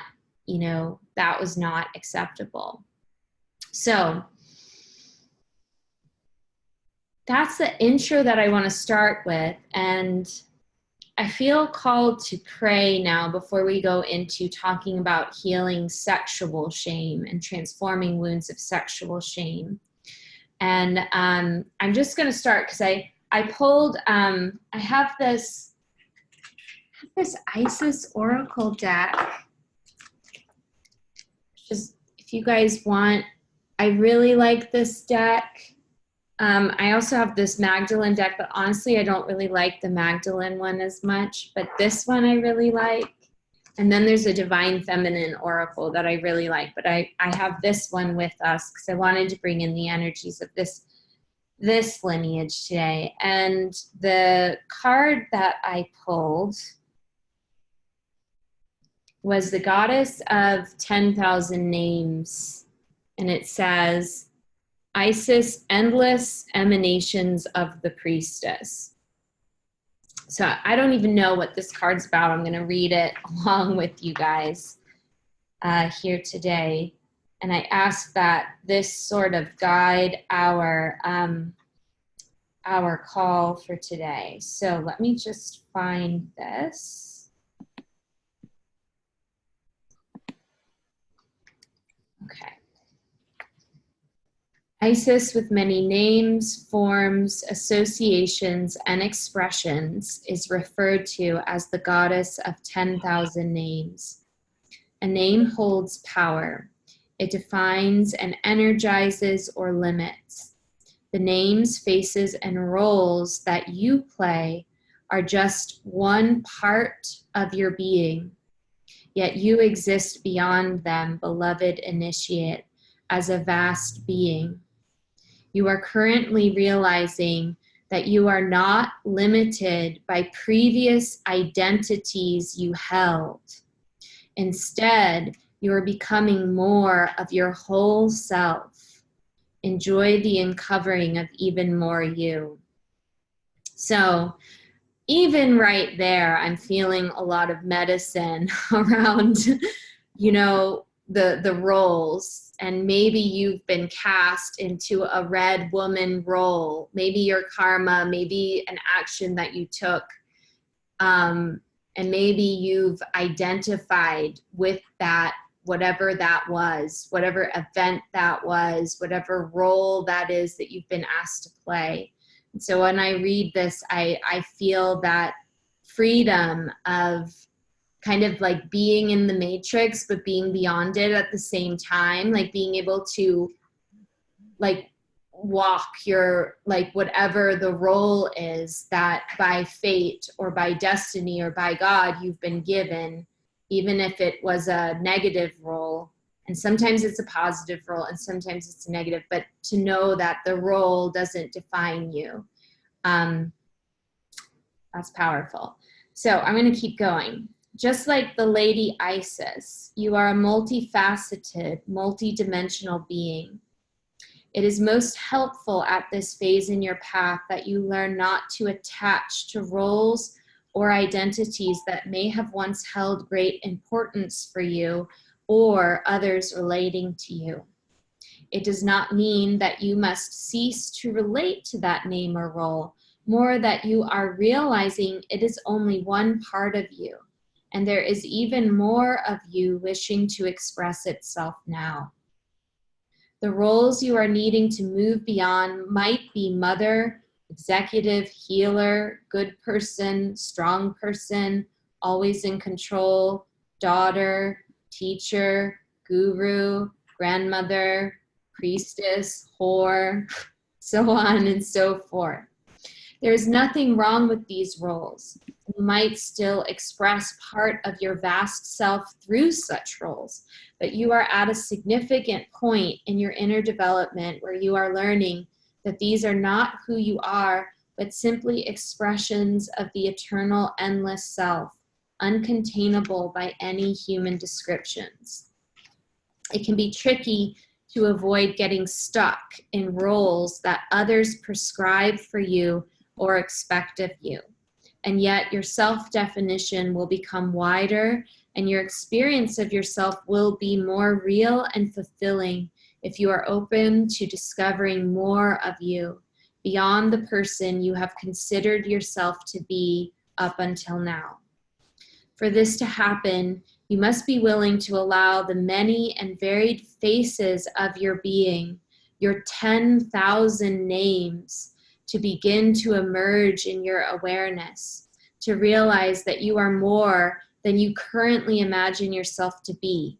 you know, that was not acceptable. So that's the intro that I want to start with. And I feel called to pray now before we go into talking about healing sexual shame and transforming wounds of sexual shame. And I'm just going to start because I pulled, I have this Isis Oracle deck. Just, if you guys want, I really like this deck. I also have this Magdalene deck, but honestly, I don't really like the Magdalene one as much, but this one I really like. And then there's a divine feminine oracle that I really like, but I have this one with us because I wanted to bring in the energies of this lineage today. And the card that I pulled was the goddess of 10,000 names. And it says, Isis, endless emanations of the priestess. So I don't even know what this card's about. I'm going to read it along with you guys here today. And I ask that this sort of guide our call for today. So let me just find this. Okay. Isis, with many names, forms, associations, and expressions, is referred to as the goddess of 10,000 names. A name holds power. It defines and energizes or limits. The names, faces, and roles that you play are just one part of your being, yet you exist beyond them, beloved initiate, as a vast being. You are currently realizing that you are not limited by previous identities you held. Instead, you are becoming more of your whole self. Enjoy the uncovering of even more you. So, even right there, I'm feeling a lot of medicine around, the roles. And maybe you've been cast into a red woman role, maybe your karma, maybe an action that you took, and maybe you've identified with that, whatever that was, whatever event that was, whatever role that is that you've been asked to play. And so when I read this, I feel that freedom of kind of like being in the matrix, but being beyond it at the same time, like being able to like walk your, like whatever the role is that by fate or by destiny or by God you've been given, even if it was a negative role. And sometimes it's a positive role and sometimes it's a negative, but to know that the role doesn't define you. That's powerful. So I'm going to keep going. Just like the Lady Isis, you are a multifaceted, multidimensional being. It is most helpful at this phase in your path that you learn not to attach to roles or identities that may have once held great importance for you or others relating to you. It does not mean that you must cease to relate to that name or role, more that you are realizing it is only one part of you. And there is even more of you wishing to express itself now. The roles you are needing to move beyond might be mother, executive, healer, good person, strong person, always in control, daughter, teacher, guru, grandmother, priestess, whore, so on and so forth. There is nothing wrong with these roles. You might still express part of your vast self through such roles, but you are at a significant point in your inner development where you are learning that these are not who you are, but simply expressions of the eternal, endless self, uncontainable by any human descriptions. It can be tricky to avoid getting stuck in roles that others prescribe for you or expect of you. And yet your self-definition will become wider and your experience of yourself will be more real and fulfilling if you are open to discovering more of you beyond the person you have considered yourself to be up until now. For this to happen, you must be willing to allow the many and varied faces of your being, your 10,000 names, to begin to emerge in your awareness, to realize that you are more than you currently imagine yourself to be.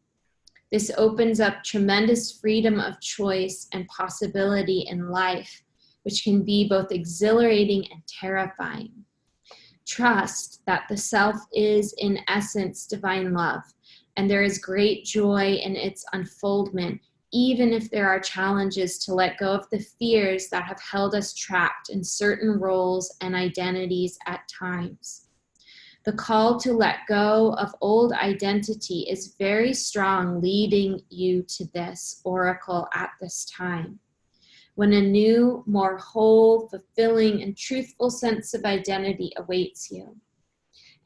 This opens up tremendous freedom of choice and possibility in life, which can be both exhilarating and terrifying. trust that the self is in essence divine love, and there is great joy in its unfoldment, even if there are challenges to let go of the fears that have held us trapped in certain roles and identities at times. The call to let go of old identity is very strong, leading you to this oracle at this time, when a new, more whole, fulfilling, and truthful sense of identity awaits you.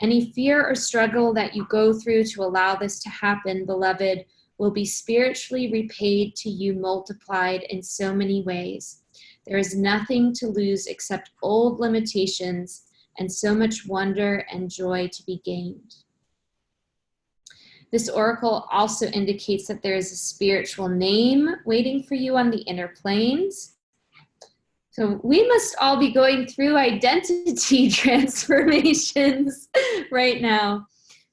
Any fear or struggle that you go through to allow this to happen, beloved, will be spiritually repaid to you, multiplied in so many ways. There is nothing to lose except old limitations, and so much wonder and joy to be gained. This oracle also indicates that there is a spiritual name waiting for you on the inner planes. So we must all be going through identity transformations right now.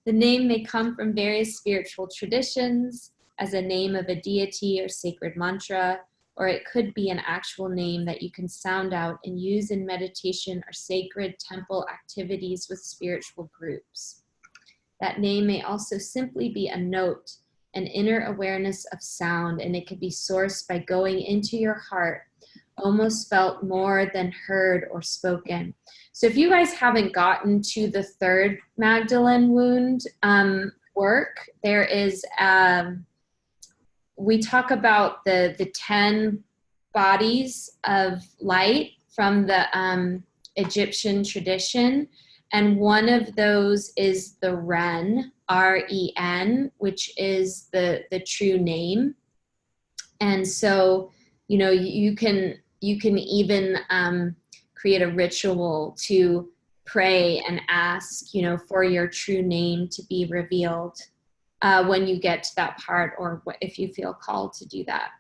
The name may come from various spiritual traditions as a name of a deity or sacred mantra, or it could be an actual name that you can sound out and use in meditation or sacred temple activities with spiritual groups. That name may also simply be a note, an inner awareness of sound, and it could be sourced by going into your heart, almost felt more than heard or spoken. So if you guys haven't gotten to the third Magdalene wound work, there is, we talk about the 10 bodies of light from the Egyptian tradition. And one of those is the Ren, R-E-N, which is the true name. And so, you know, you can even create a ritual to pray and ask, you know, for your true name to be revealed when you get to that part, or if you feel called to do that.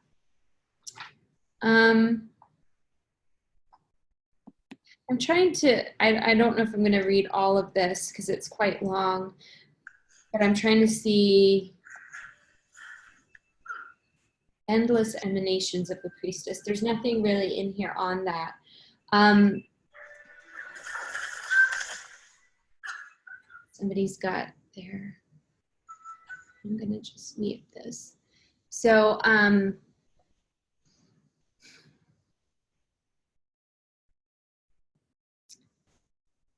I'm trying to, I don't know if I'm going to read all of this because it's quite long, but I'm trying to see endless emanations of the priestess. There's nothing really in here on that. Somebody's got their, I'm going to just mute this. So,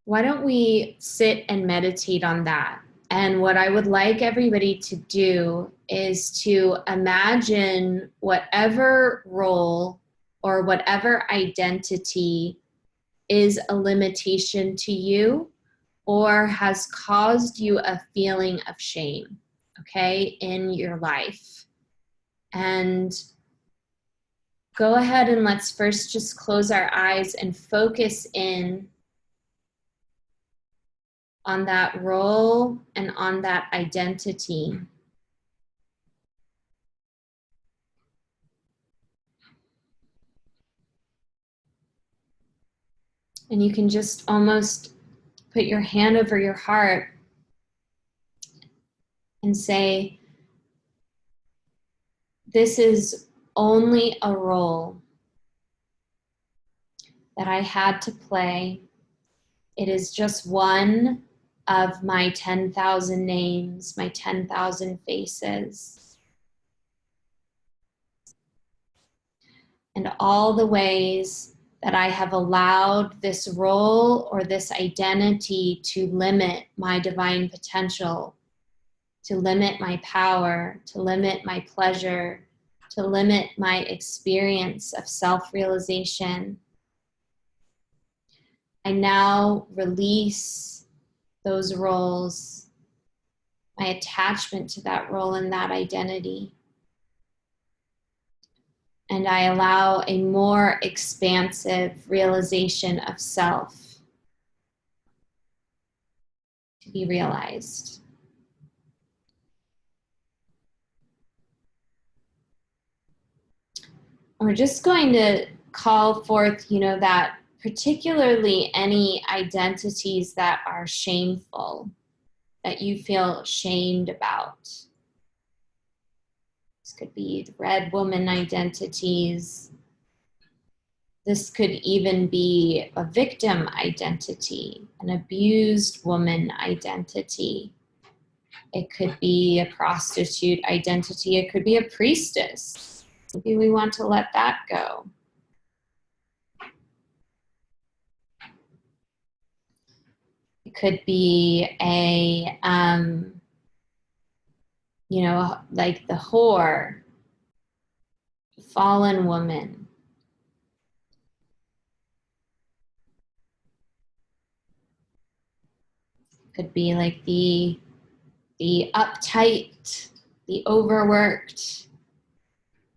why don't we sit and meditate on that? And what I would like everybody to do is to imagine whatever role or whatever identity is a limitation to you or has caused you a feeling of shame, okay, in your life. And go ahead and let's first just close our eyes and focus in on that role and on that identity. And you can just almost put your hand over your heart and say, this is only a role that I had to play. It is just one of my 10,000 names, my 10,000 faces, and all the ways that I have allowed this role or this identity to limit my divine potential, to limit my power, to limit my pleasure, to limit my experience of self-realization. I now release those roles, my attachment to that role and that identity. And I allow a more expansive realization of self to be realized. We're just going to call forth, you know, that particularly any identities that are shameful, that you feel shamed about. This could be the red woman identities, This could even be a victim identity, an abused woman identity. It could be a prostitute identity. It could be a priestess. Maybe we want to let that go. It could be a, you know, like the whore, fallen woman. Could be like the uptight, the overworked,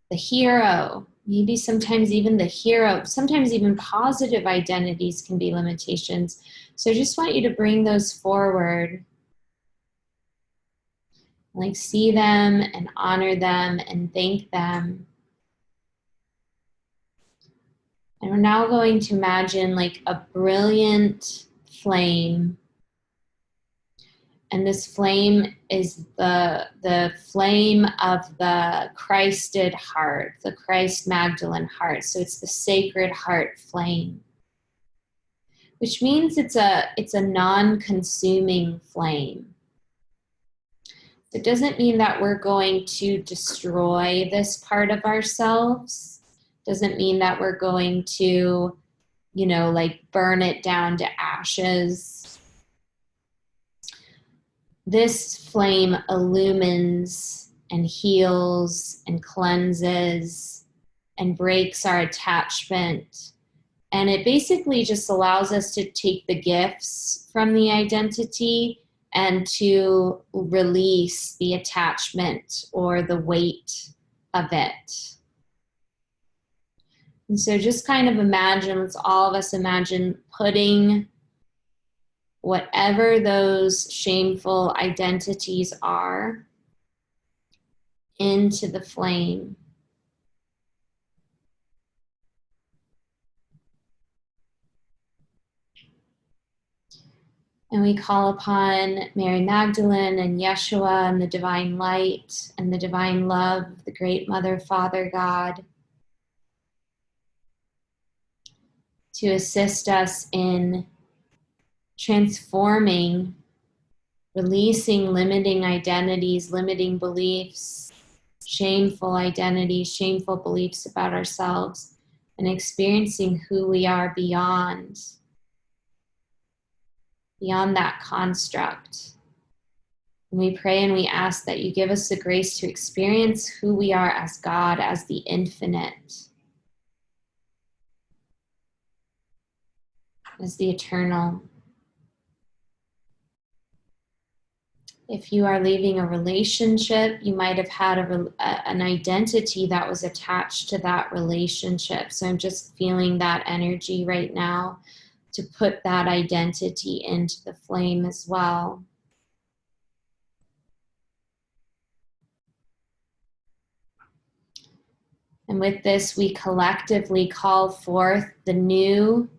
the hero. Maybe sometimes even the hero. Sometimes even positive identities can be limitations. So I just want you to bring those forward. Like see them and honor them and thank them. And we're now going to imagine like a brilliant flame. And this flame is the flame of the Christed heart, the Christ Magdalene heart. So it's the sacred heart flame, which means it's a non-consuming flame. It doesn't mean that we're going to destroy this part of ourselves. Doesn't mean that we're going to, you know, like burn it down to ashes. This flame illumines and heals and cleanses and breaks our attachment. And it basically just allows us to take the gifts from the identity and to release the attachment or the weight of it. And so just kind of imagine, let's all of us imagine putting whatever those shameful identities are into the flame. And we call upon Mary Magdalene and Yeshua and the divine light and the divine love of the great Mother, Father, God to assist us in transforming, releasing limiting identities, limiting beliefs, shameful identities, shameful beliefs about ourselves, and experiencing who we are beyond that construct. And we pray and we ask that you give us the grace to experience who we are as God, as the infinite, as the eternal. If you are leaving a relationship, you might have had an identity that was attached to that relationship. So I'm just feeling that energy right now to put that identity into the flame as well. And with this, we collectively call forth the new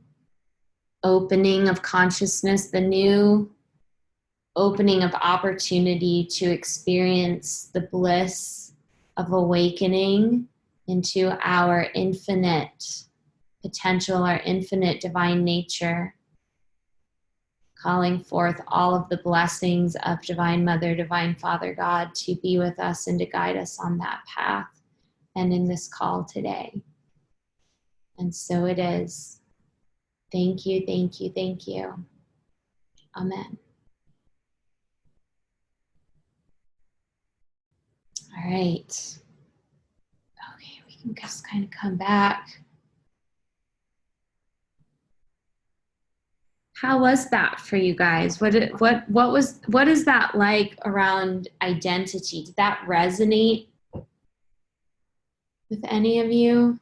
opening of consciousness, the new opening of opportunity to experience the bliss of awakening into our infinite potential, our infinite divine nature, calling forth all of the blessings of Divine Mother, Divine Father God to be with us and to guide us on that path and in this call today. And so it is. Thank you, thank you, thank you. Amen. All right. Okay, we can just kind of come back. How was that for you guys? What is that like around identity? Did that resonate with any of you?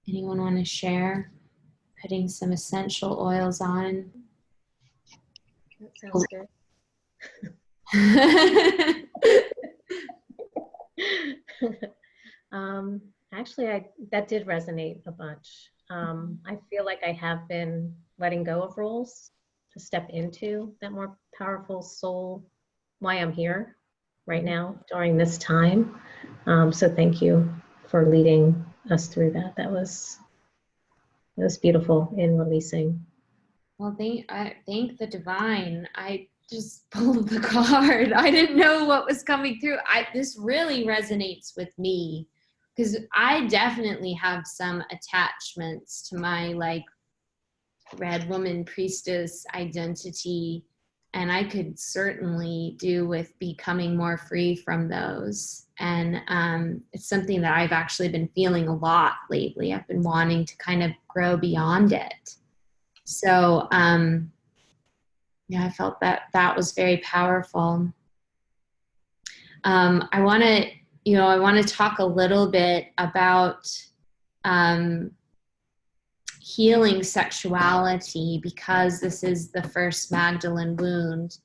Anyone want to share? Putting some essential oils on. That sounds good. Actually, that did resonate a bunch. I feel like I have been letting go of roles to step into that more powerful soul, why I'm here right now during this time. So thank you for leading us through that. That was beautiful in releasing. Well, thank the divine. I just pulled the card. I didn't know what was coming through. This really resonates with me because I definitely have some attachments to my like red woman priestess identity, and I could certainly do with becoming more free from those. And it's something that I've actually been feeling a lot lately. I've been wanting to kind of grow beyond it. So yeah, I felt that was very powerful. I want to talk a little bit about healing sexuality, because this is the first Magdalene wound.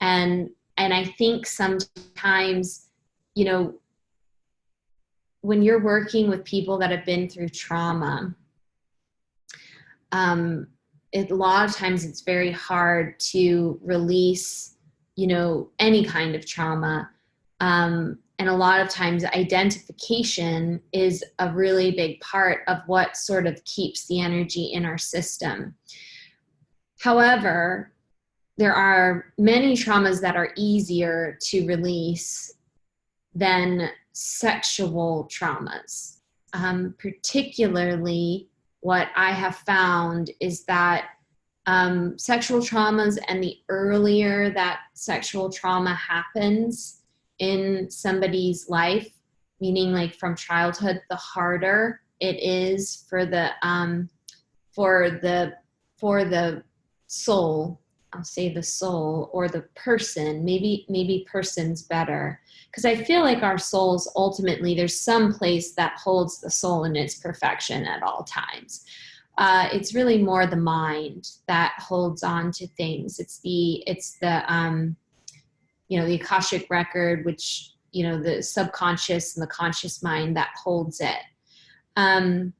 And I think sometimes, when you're working with people that have been through trauma, a lot of times it's very hard to release, any kind of trauma. And a lot of times identification is a really big part of what sort of keeps the energy in our system. However, there are many traumas that are easier to release than sexual traumas. Particularly, what I have found is that sexual traumas, and the earlier that sexual trauma happens in somebody's life, meaning like from childhood, the harder it is for the soul. I'll say the soul, or the person. Maybe person's better, because I feel like our souls, ultimately, there's some place that holds the soul in its perfection at all times. It's really more the mind that holds on to things. It's the the Akashic record, which, the subconscious and the conscious mind that holds it.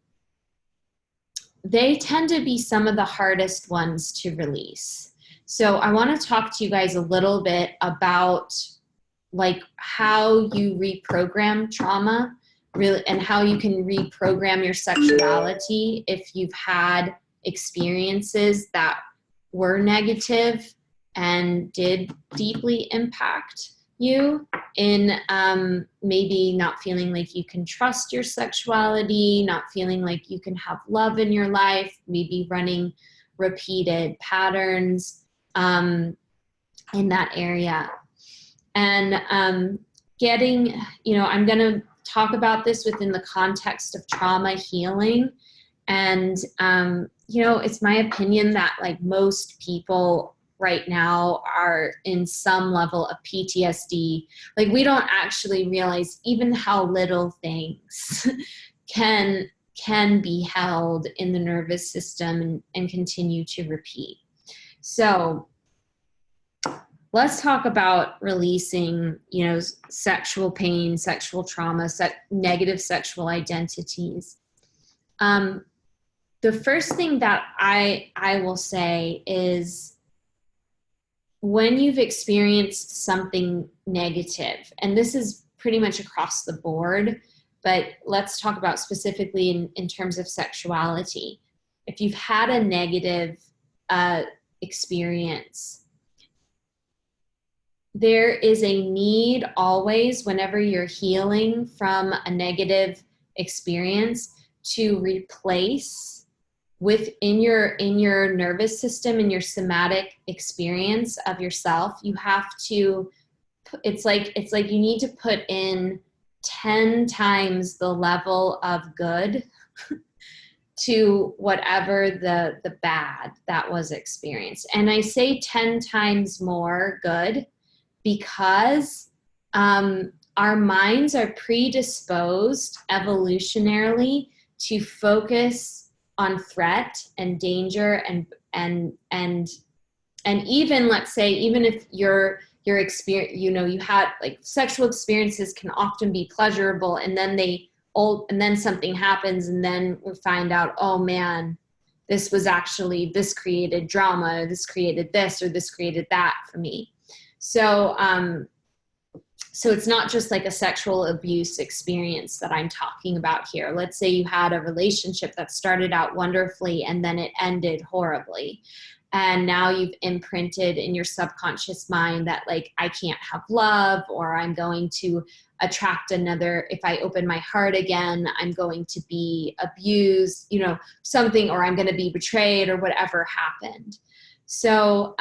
They tend to be some of the hardest ones to release. So I want to talk to you guys a little bit about like how you reprogram trauma, really, and how you can reprogram your sexuality if you've had experiences that were negative and did deeply impact you in maybe not feeling like you can trust your sexuality, not feeling like you can have love in your life, maybe running repeated patterns in that area. And getting, I'm going to talk about this within the context of trauma healing. And, it's my opinion that like most people right now are in some level of PTSD. Like, we don't actually realize even how little things can be held in the nervous system and continue to repeat. So let's talk about releasing, sexual pain, sexual trauma, negative sexual identities. The first thing that I will say is, when you've experienced something negative, and this is pretty much across the board, but let's talk about specifically in terms of sexuality. If you've had a negative experience, there is a need always, whenever you're healing from a negative experience, to replace within your nervous system, in your somatic experience of yourself. You have to, it's like you need to put in 10 times the level of good to whatever the bad that was experienced. And I say 10 times more good because our minds are predisposed evolutionarily to focus on threat and danger and even, let's say, even if your experience, you had like sexual experiences can often be pleasurable, and then something happens, and then we find out, oh man, this created drama, or this created this, or this created that for me. So So it's not just like a sexual abuse experience that I'm talking about here. Let's say you had a relationship that started out wonderfully and then it ended horribly. And now you've imprinted in your subconscious mind that like, I can't have love, or I'm going to attract another, if I open my heart again, I'm going to be abused, you know, something, or I'm going to be betrayed, or whatever happened. So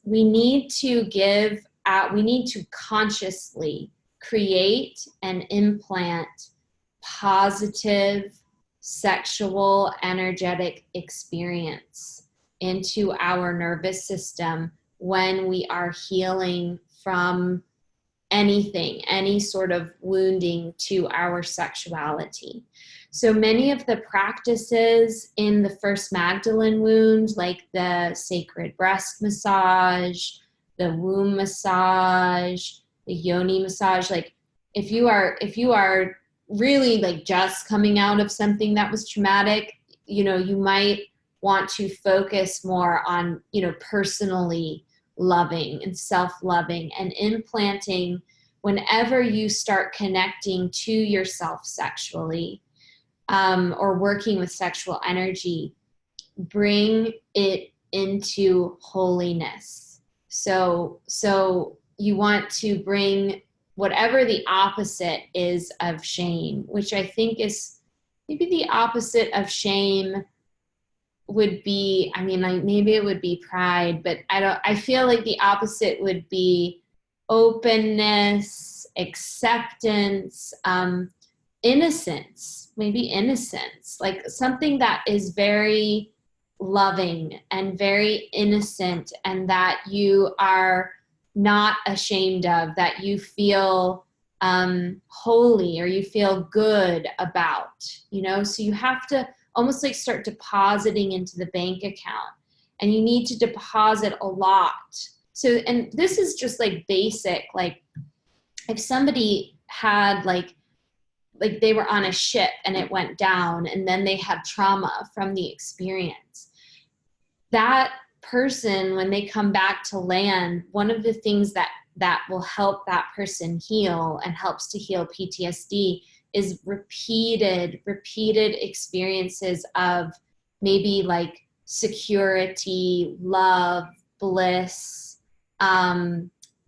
we need to we need to consciously create and implant positive sexual energetic experience into our nervous system when we are healing from anything, any sort of wounding to our sexuality. So many of the practices in the first Magdalene wound, like the sacred breast massage, the womb massage, the yoni massage, like if you are really like just coming out of something that was traumatic, you know, you might want to focus more on, you know, personally loving and self-loving and implanting whenever you start connecting to yourself sexually, or working with sexual energy, bring it into holiness. So you want to bring whatever the opposite is of shame, which I think is maybe the opposite of shame would be, I mean, like maybe it would be pride, but I feel like the opposite would be openness, acceptance, innocence, maybe innocence, like something that is very loving and very innocent, and that you are not ashamed of, that you feel holy, or you feel good about, you know. So you have to almost like start depositing into the bank account, and you need to deposit a lot. So, and this is just like basic, like if somebody had like they were on a ship and it went down, and then they had trauma from the experience, that person, when they come back to land, one of the things that will help that person heal and helps to heal PTSD is repeated experiences of maybe like security, love, bliss,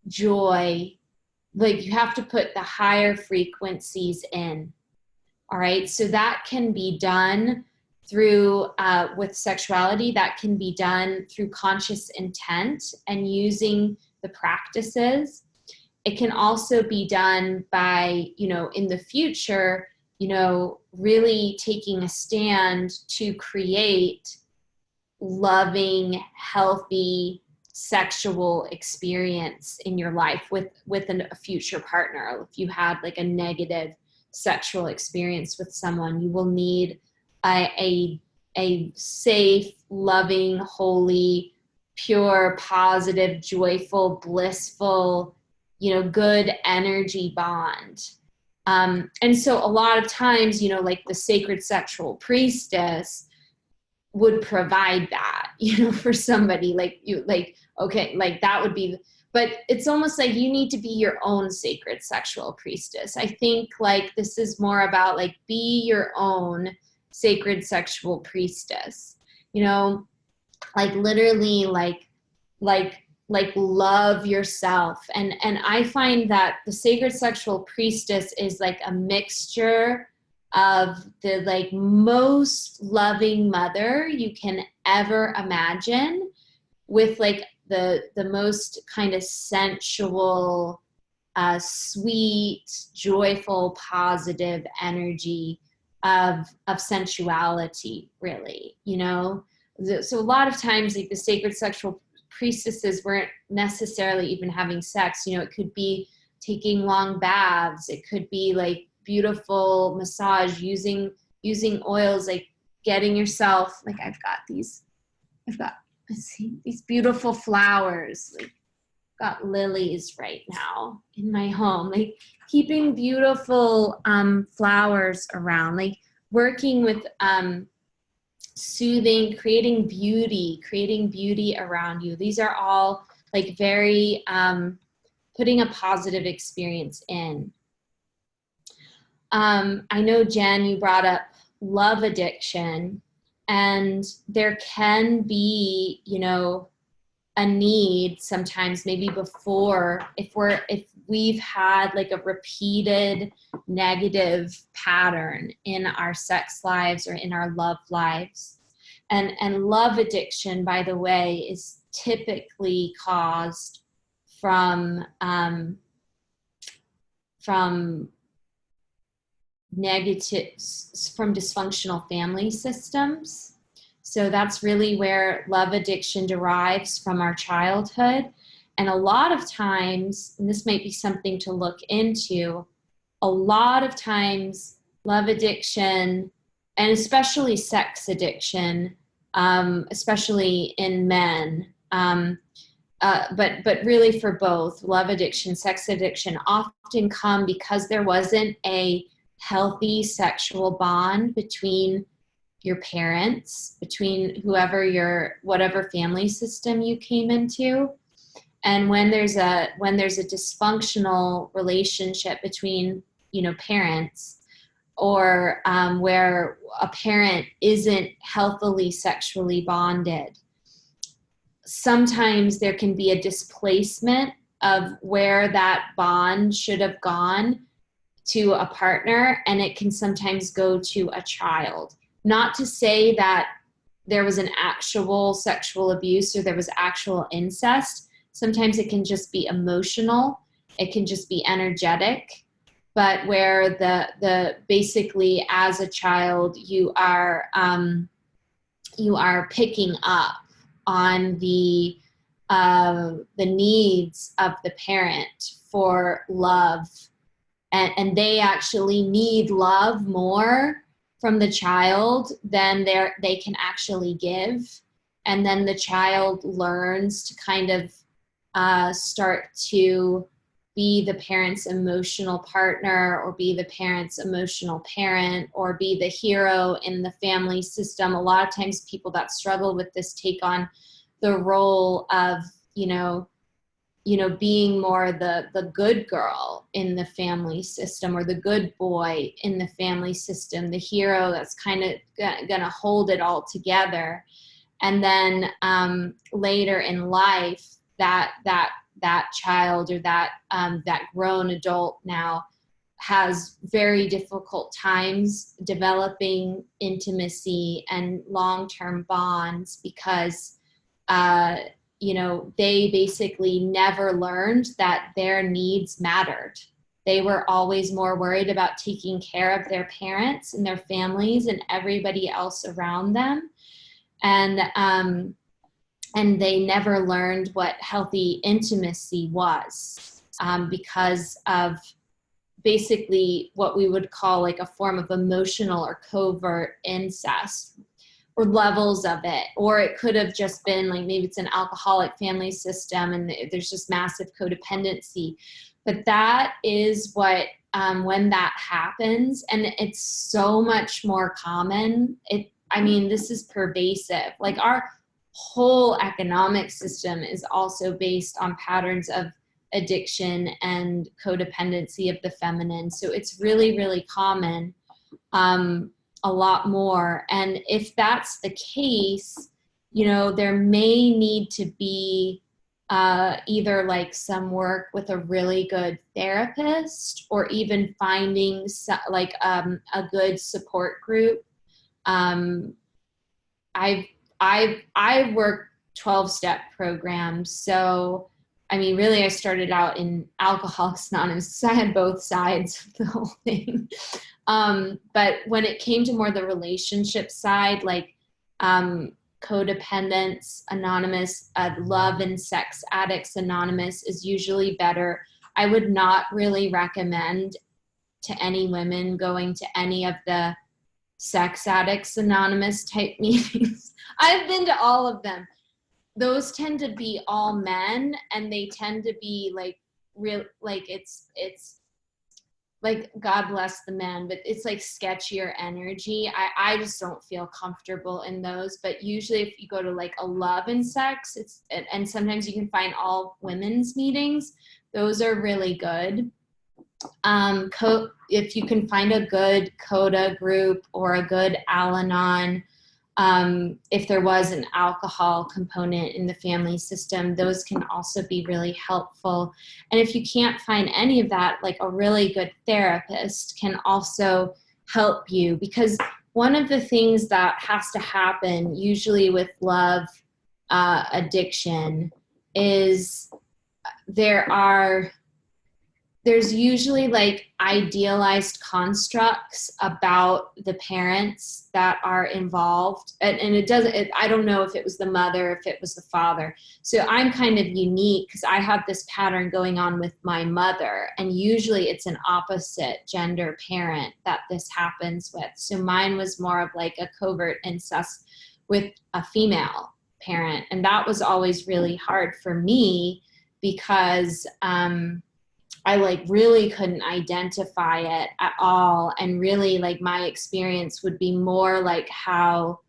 joy. Like you have to put the higher frequencies in. All right. So that can be done through, with sexuality, that can be done through conscious intent and using the practices. It can also be done by, you know, in the future, you know, really taking a stand to create loving, healthy sexual experience in your life with a future partner. If you had like a negative sexual experience with someone, you will need a safe, loving, holy, pure, positive, joyful, blissful, you know, good energy bond. And so a lot of times, you know, like the sacred sexual priestess would provide that, you know, for somebody like you, like, okay, like that would be, but it's almost like you need to be your own sacred sexual priestess. I think like this is more about like be your own sacred sexual priestess, you know, like literally like love yourself. And I find that the sacred sexual priestess is like a mixture of the like most loving mother you can ever imagine, with like the most kind of sensual, sweet, joyful, positive energy of sensuality, really, you know. So a lot of times like the sacred sexual priestesses weren't necessarily even having sex, you know. It could be taking long baths, it could be like beautiful massage, using oils, like getting yourself, like I've got these beautiful flowers, like got lilies right now in my home, like keeping beautiful flowers around, like working with soothing, creating beauty around you. These are all like very putting a positive experience in. I know, Jen, you brought up love addiction, and there can be, you know, a need sometimes, maybe before, if we've had like a repeated negative pattern in our sex lives or in our love lives. And love addiction, by the way, is typically caused from negative, from dysfunctional family systems. So that's really where love addiction derives, from our childhood. And a lot of times, and this might be something to look into, a lot of times love addiction, and especially sex addiction, especially in men, but really for both, love addiction, sex addiction, often come because there wasn't a healthy sexual bond between your parents, between whatever family system you came into. And when there's a dysfunctional relationship between, you know, parents, or where a parent isn't healthily sexually bonded, sometimes there can be a displacement of where that bond should have gone to a partner, and it can sometimes go to a child. Not to say that there was an actual sexual abuse or there was actual incest. Sometimes it can just be emotional. It can just be energetic. But where the basically, as a child, you are picking up on the needs of the parent for love, and they actually need love more from the child than they can actually give. And then the child learns to kind of start to be the parent's emotional partner, or be the parent's emotional parent, or be the hero in the family system. A lot of times people that struggle with this take on the role of, you know, being more the good girl in the family system, or the good boy in the family system, the hero that's kind of gonna hold it all together. And then later in life, that child, or that grown adult now, has very difficult times developing intimacy and long-term bonds, because you know, they basically never learned that their needs mattered. They were always more worried about taking care of their parents and their families and everybody else around them. And they never learned what healthy intimacy was, because of basically what we would call like a form of emotional or covert incest, or levels of it. Or it could have just been like, maybe it's an alcoholic family system and there's just massive codependency. But that is what, when that happens, and it's so much more common. This is pervasive. Like, our whole economic system is also based on patterns of addiction and codependency of the feminine. So it's really, really common. A lot more. And if that's the case, you know, there may need to be either like some work with a really good therapist, or even finding a good support group. I've worked 12-step programs. So, I mean, really, I started out in Alcoholics Anonymous, so I had both sides of the whole thing. But when it came to more the relationship side, like Codependence Anonymous, Love and Sex Addicts Anonymous is usually better. I would not really recommend to any women going to any of the Sex Addicts Anonymous type meetings. I've been to all of them. Those tend to be all men, and they tend to be like real, like it's like, God bless the men, but it's like sketchier energy. I just don't feel comfortable in those. But usually if you go to like a love and sex, and sometimes you can find all women's meetings, Those are really good. If you can find a good CODA group or a good Al-Anon, if there was an alcohol component in the family system, those can also be really helpful. And if you can't find any of that, like a really good therapist can also help you, because one of the things that has to happen usually with love addiction is there's usually like idealized constructs about the parents that are involved. And I don't know if it was the mother, if it was the father. So I'm kind of unique because I have this pattern going on with my mother, and usually it's an opposite gender parent that this happens with. So mine was more of like a covert incest with a female parent. And that was always really hard for me because, I like really couldn't identify it at all. And really like my experience would be more like how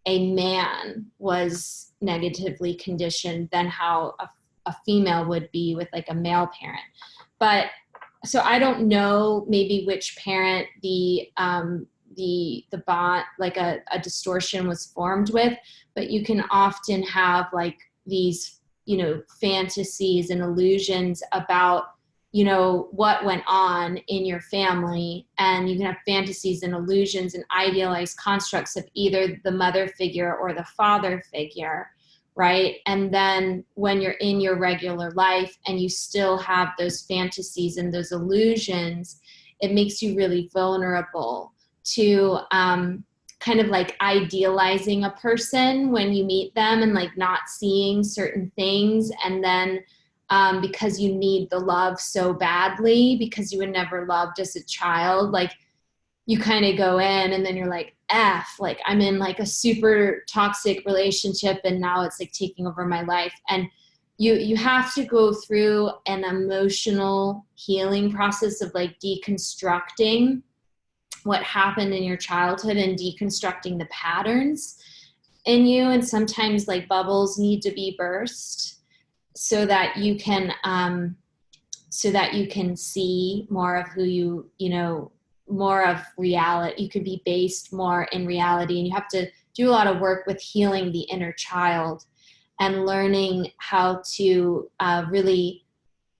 a man was negatively conditioned than how a female would be with like a male parent. But so I don't know maybe which parent the bond, like a distortion was formed with, but you can often have like these, fantasies and illusions about what went on in your family, and you can have fantasies and illusions and idealized constructs of either the mother figure or the father figure, right? And then when you're in your regular life and you still have those fantasies and those illusions, it makes you really vulnerable to kind of like idealizing a person when you meet them and like not seeing certain things, and then because you need the love so badly because you were never loved as a child, like you kind of go in and then you're like, like I'm in like a super toxic relationship and now it's like taking over my life. And you have to go through an emotional healing process of like deconstructing what happened in your childhood and deconstructing the patterns in you. And sometimes like bubbles need to be burst so that you can see more of who more of reality. You can be based more in reality, and you have to do a lot of work with healing the inner child and learning how to really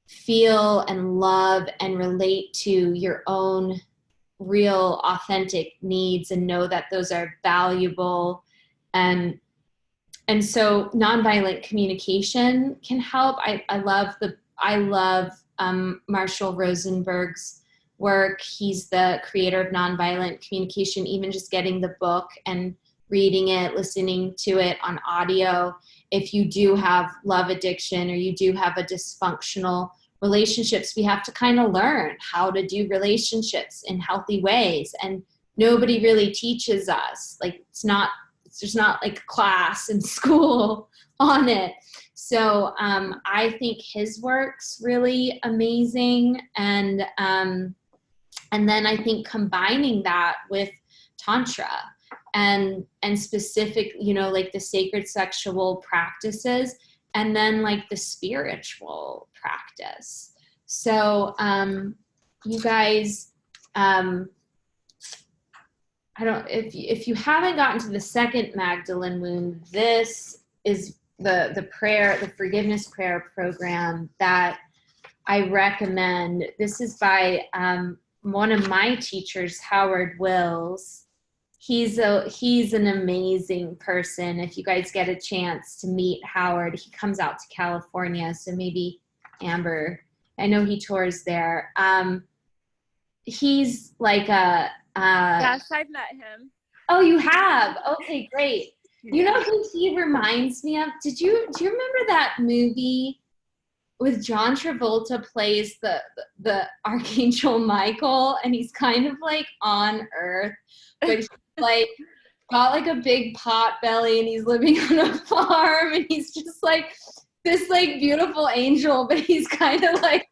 feel and love and relate to your own real authentic needs and know that those are valuable. And so nonviolent communication can help. I love Marshall Rosenberg's work. He's the creator of nonviolent communication. Even just getting the book and reading it, listening to it on audio. If you do have love addiction or you do have a dysfunctional relationships, we have to kind of learn how to do relationships in healthy ways. And nobody really teaches us. Like there's not like a class in school on it. So I think his work's really amazing. And then I think combining that with Tantra and specific, like the sacred sexual practices, and then like the spiritual practice. So you guys, if you haven't gotten to the second Magdalene wound, this is the forgiveness prayer program that I recommend. This is by one of my teachers, Howard Wills. He's an amazing person. If you guys get a chance to meet Howard, he comes out to California. So maybe Amber, I know he tours there. He's like yes, I've met him. Oh, you have? Okay, great. You know who he reminds me of? Do you remember that movie with John Travolta plays the Archangel Michael, and he's kind of like on Earth, but he's like got like a big pot belly and he's living on a farm and he's just like this like beautiful angel, but he's kind of like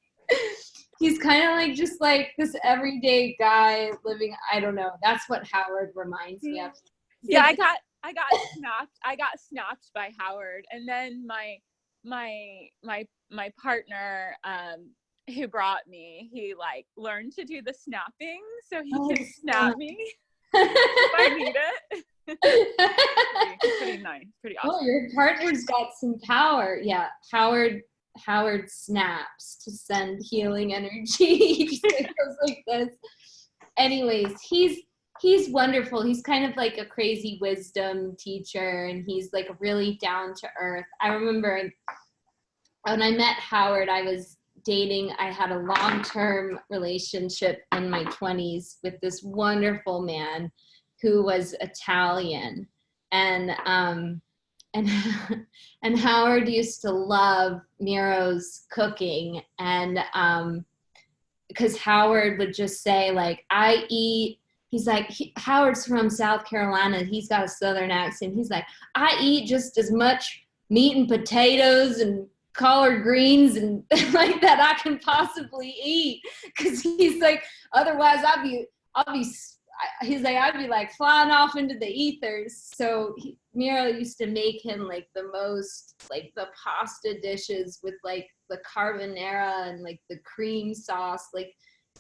just like this everyday guy living. I don't know. That's what Howard reminds me of. Yeah, I got snapped by Howard, and then my my partner, who brought me, he like learned to do the snapping so he can snap me if I need it. Pretty nice, pretty awesome. Oh, your partner's got some power. Yeah, Howard snaps to send healing energy. He just goes like this. Anyways, he's wonderful. He's kind of like a crazy wisdom teacher, and he's like really down to earth. I remember when I met Howard, I had a long-term relationship in my 20s with this wonderful man who was Italian. And Howard used to love Miro's cooking. And because Howard would just say, like, Howard's from South Carolina. He's got a Southern accent. He's like, I eat just as much meat and potatoes and collard greens and like that I can possibly eat. Cause he's like, otherwise I'd be like flying off into the ethers. So Miro used to make him like the most, like the pasta dishes with like the carbonara and like the cream sauce, like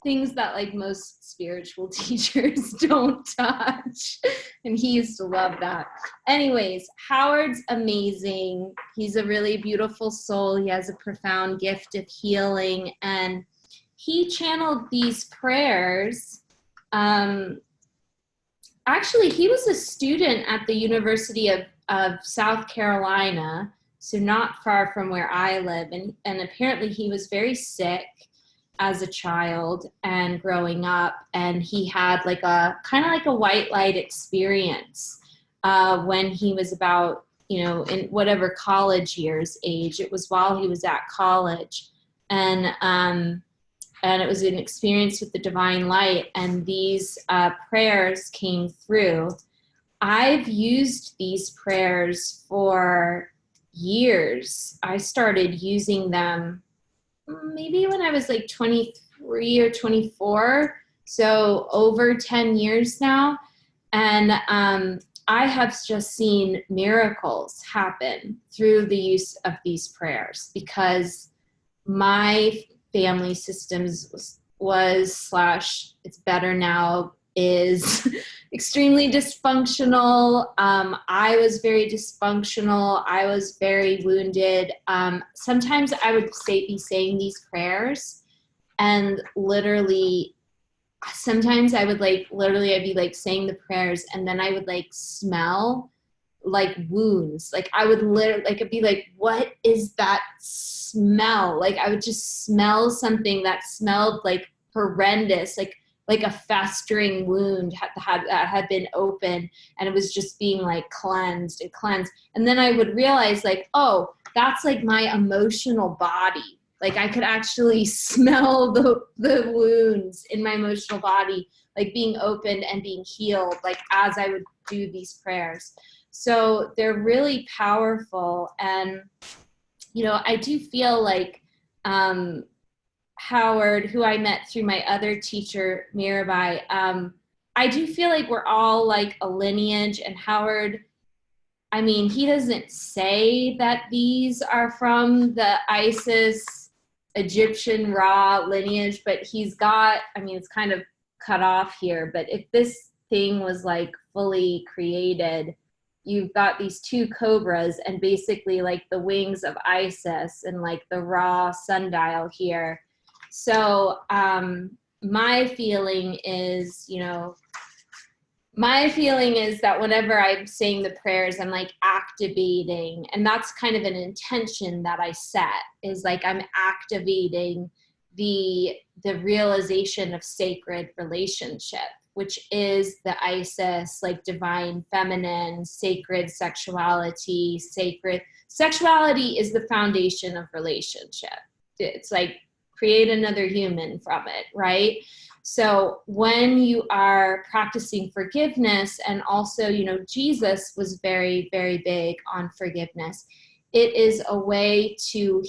things that like most spiritual teachers don't touch. And he used to love that. Anyways, Howard's amazing. He's a really beautiful soul. He has a profound gift of healing. And he channeled these prayers. Actually, he was a student at the University of South Carolina, so not far from where I live. And apparently he was very sick as a child and growing up, and he had like a kind of like a white light experience when he was about, in whatever college years age. It was while he was at college, and it was an experience with the divine light, and these prayers came through. I've used these prayers for years. I started using them maybe when I was like 23 or 24, so over 10 years now. And I have just seen miracles happen through the use of these prayers, because my family systems was it's better now, is extremely dysfunctional. I was very dysfunctional. I was very wounded. Sometimes I would be saying these prayers, and literally, sometimes I would I'd be like saying the prayers, and then I would like smell like wounds. Like I would literally, like, I'd be like, what is that smell? Like I would just smell something that smelled like horrendous, like a festering wound that had been open, and it was just being like cleansed. And then I would realize like, oh, that's like my emotional body. Like I could actually smell the wounds in my emotional body, like being opened and being healed, like as I would do these prayers. So they're really powerful. And, I do feel like Howard, who I met through my other teacher, Mirabai, I do feel like we're all like a lineage. And Howard, I mean, he doesn't say that these are from the Isis Egyptian Ra lineage, but he's got, I mean, it's kind of cut off here, but if this thing was like fully created, you've got these two cobras and basically like the wings of Isis and like the Ra sundial here. So my feeling is that whenever I'm saying the prayers, I'm like activating, and that's kind of an intention that I set, is like I'm activating the realization of sacred relationship, which is the Isis, like divine feminine, sacred sexuality. Sacred sexuality is the foundation of relationship. It's like create another human from it, right? So when you are practicing forgiveness, and also, Jesus was very, very big on forgiveness, it is a way to